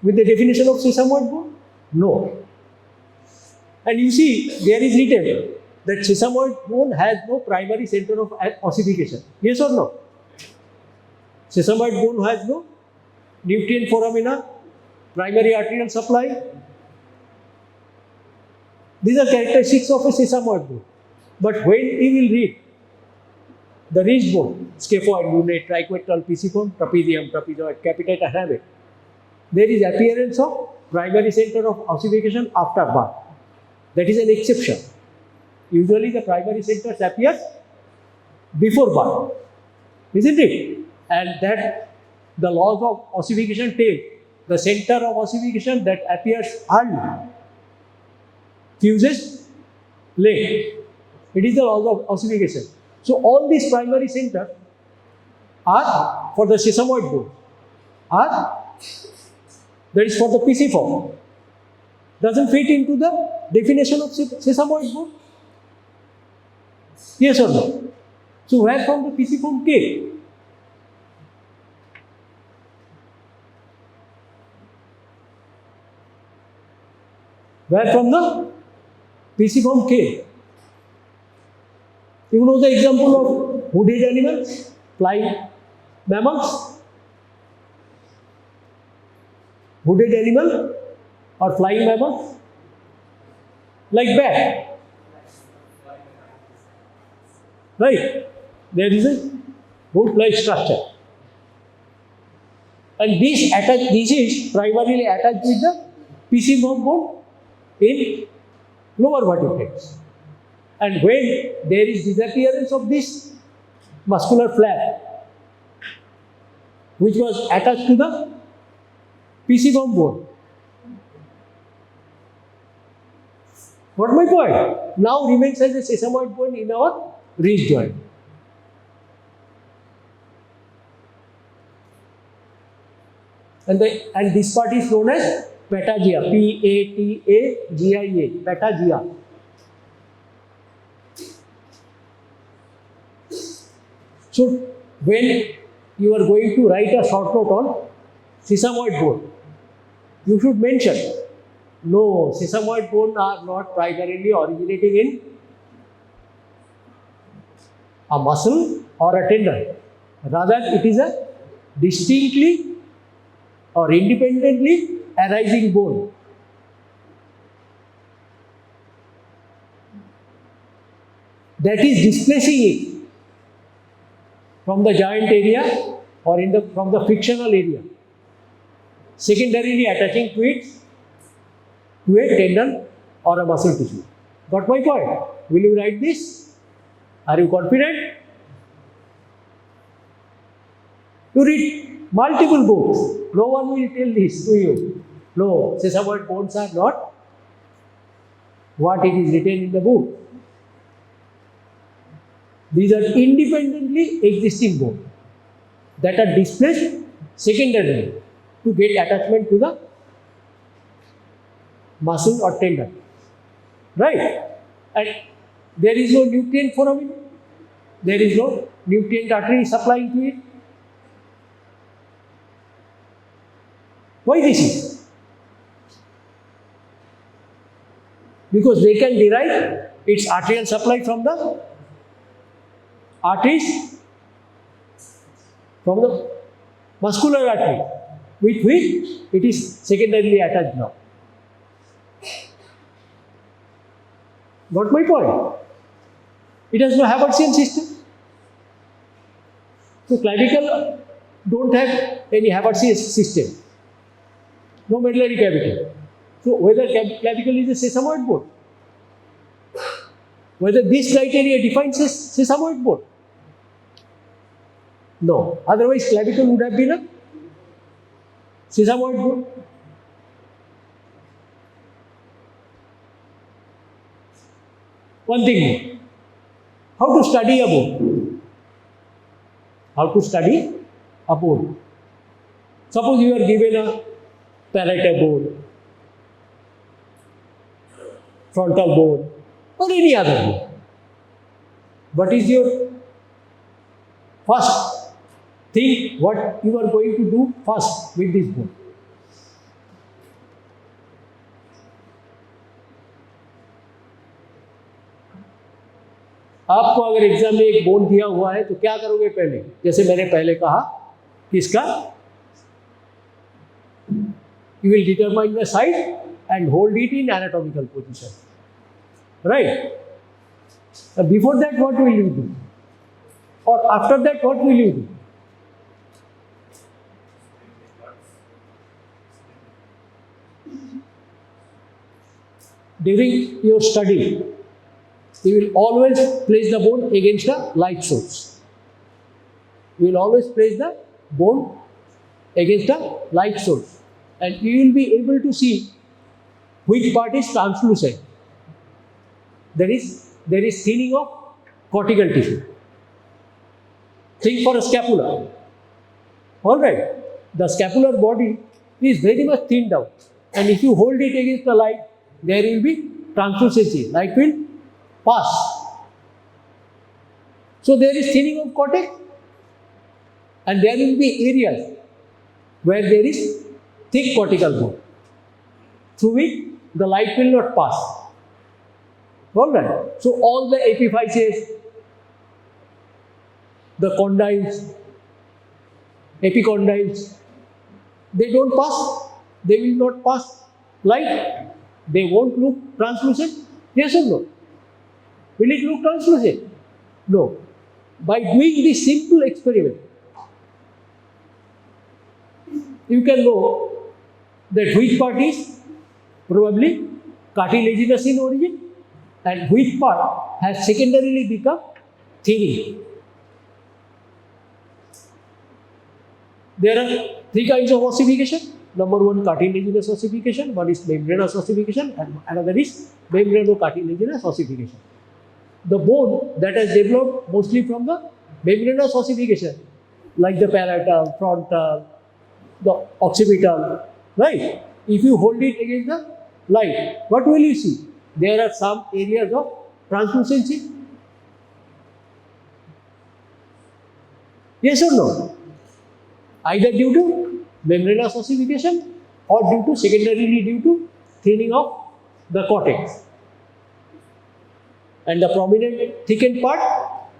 with the definition of sesamoid bone? No. And you see, there is written that sesamoid bone has no primary center of ossification. Yes or no? Sesamoid bone has no nutrient foramina, primary arterial supply. These are characteristics of a sesamoid bone. But when we will read the ridge bone, scaphoid, lunate, triquetral, pisiform, trapezium, trapezoid, capitata, habit, there is appearance of primary center of ossification after birth. That is an exception. Usually the primary centers appear before birth, isn't it? And that the laws of ossification tell the center of ossification that appears early fuses late. It is the laws of ossification. So all these primary centers are for the sesamoid bone, that is for the pisiform. Doesn't fit into the definition of sesamoid bone. Yes or no? So where from the pisiform came? Where from the pisiform came? You know the example of hooded animals, flying mammals? Hooded animal or flying mammals? Like bat. Right? There is a hood-like structure. And this is primarily attached with the pisiform bone in lower vertebrates. And when there is disappearance of this muscular flap, which was attached to the pisiform bone. What my point? Now remains as a sesamoid bone in our wrist joint. And this part is known as patagia, P-A-T-A-G-I-A, patagia. So when you are going to write a short note on sesamoid bone, you should mention, no, sesamoid bone are not primarily originating in a muscle or a tendon. Rather, it is a distinctly or independently arising bone. That is displacing it from the joint area or from the frictional area, secondarily attaching to it to a tendon or a muscle tissue. Got my point? Will you write this? Are you confident? You read multiple books. No one will tell this to you. No, sesamoid bones are not what it is written in the book. These are independently existing bones that are displaced secondarily to get attachment to the muscle or tendon. Right? And there is no nutrient foramen. There is no nutrient artery supplying to it. Why this is? Because they can derive its arterial supply from the arteries, from the muscular artery, with which it is secondarily attached now. Got my point? It has no Haversian system. So clavicle don't have any Haversian system. No medullary cavity. So whether clavicle is a sesamoid bone, whether this criteria defines a sesamoid bone? No. Otherwise clavicle would have been a sesamoid bone. One thing more. How to study a bone? How to study a bone? Suppose you are given a parietal bone, frontal bone, or any other bone. What is your first thing, what you are going to do first with this bone? आपको अगर exam में एक bone दिया हुआ है तो क्या करोगे पहले? जैसे मैंने पहले कहा किसका? You will determine the site and hold it in anatomical position. Right? Before that, what will you do? Or after that, what will you do? During your study, you will always place the bone against a light source. You will always place the bone against a light source. And you will be able to see which part is translucent. There is thinning of cortical tissue. Think for a scapula. Alright, the scapular body is very much thinned out. And if you hold it against the light, there will be translucency. Light will pass. So there is thinning of cortex, and there will be areas where there is thick cortical bone, through which the light will not pass. Alright. So all the epiphyses, the condyles, epicondyles, they don't pass, they will not pass light, they won't look translucent, yes or no? Will it look translucent? No. By doing this simple experiment, you can know that which part is probably cartilaginous in origin and which part has secondarily become thinning. There are three kinds of ossification. Number one, cartilaginous ossification, one is membranous ossification, and another is membranocartilaginous ossification. The bone that has developed mostly from the membranous ossification, like the palatal, frontal, the occipital, right? If you hold it against the light, what will you see? There are some areas of translucency. Yes or no? Either due to membranous ossification or secondarily due to thinning of the cortex. And the prominent thickened part,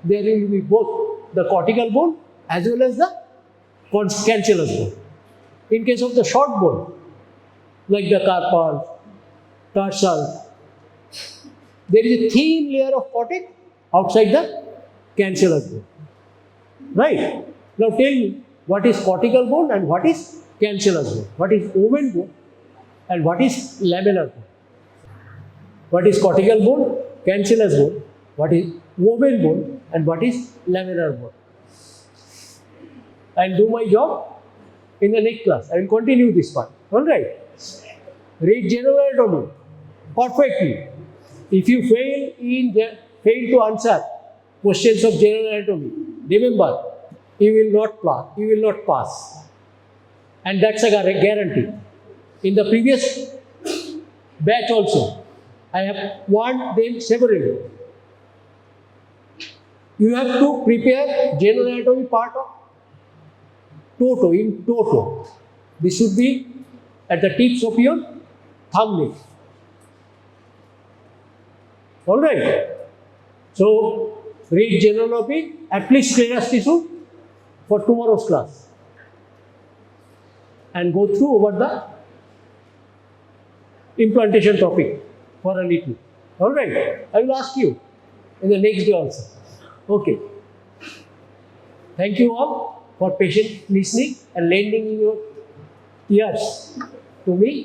there will be both the cortical bone as well as the cancellous bone. In case of the short bone, like the carpal, tarsal, there is a thin layer of cortex outside the cancellous bone. Right? Now tell me, what is cortical bone and what is cancellous bone? What is oval bone and what is lamellar bone? What is cortical bone, cancellous bone, what is oval bone and what is lamellar bone? I will do my job in the next class. I will continue this part. Alright? Read general anatomy perfectly. If you fail to answer questions of general anatomy, remember, you will not pass. And that's a guarantee. In the previous batch also, I have warned them severally. You have to prepare general anatomy part of toto. This should be at the tips of your thumbnail. Alright. So, read general anatomy, at least sclerous tissue for tomorrow's class. And go through over the implantation topic for a little. Alright. I will ask you in the next day also. Okay. Thank you all for patient listening and lending your ears to me.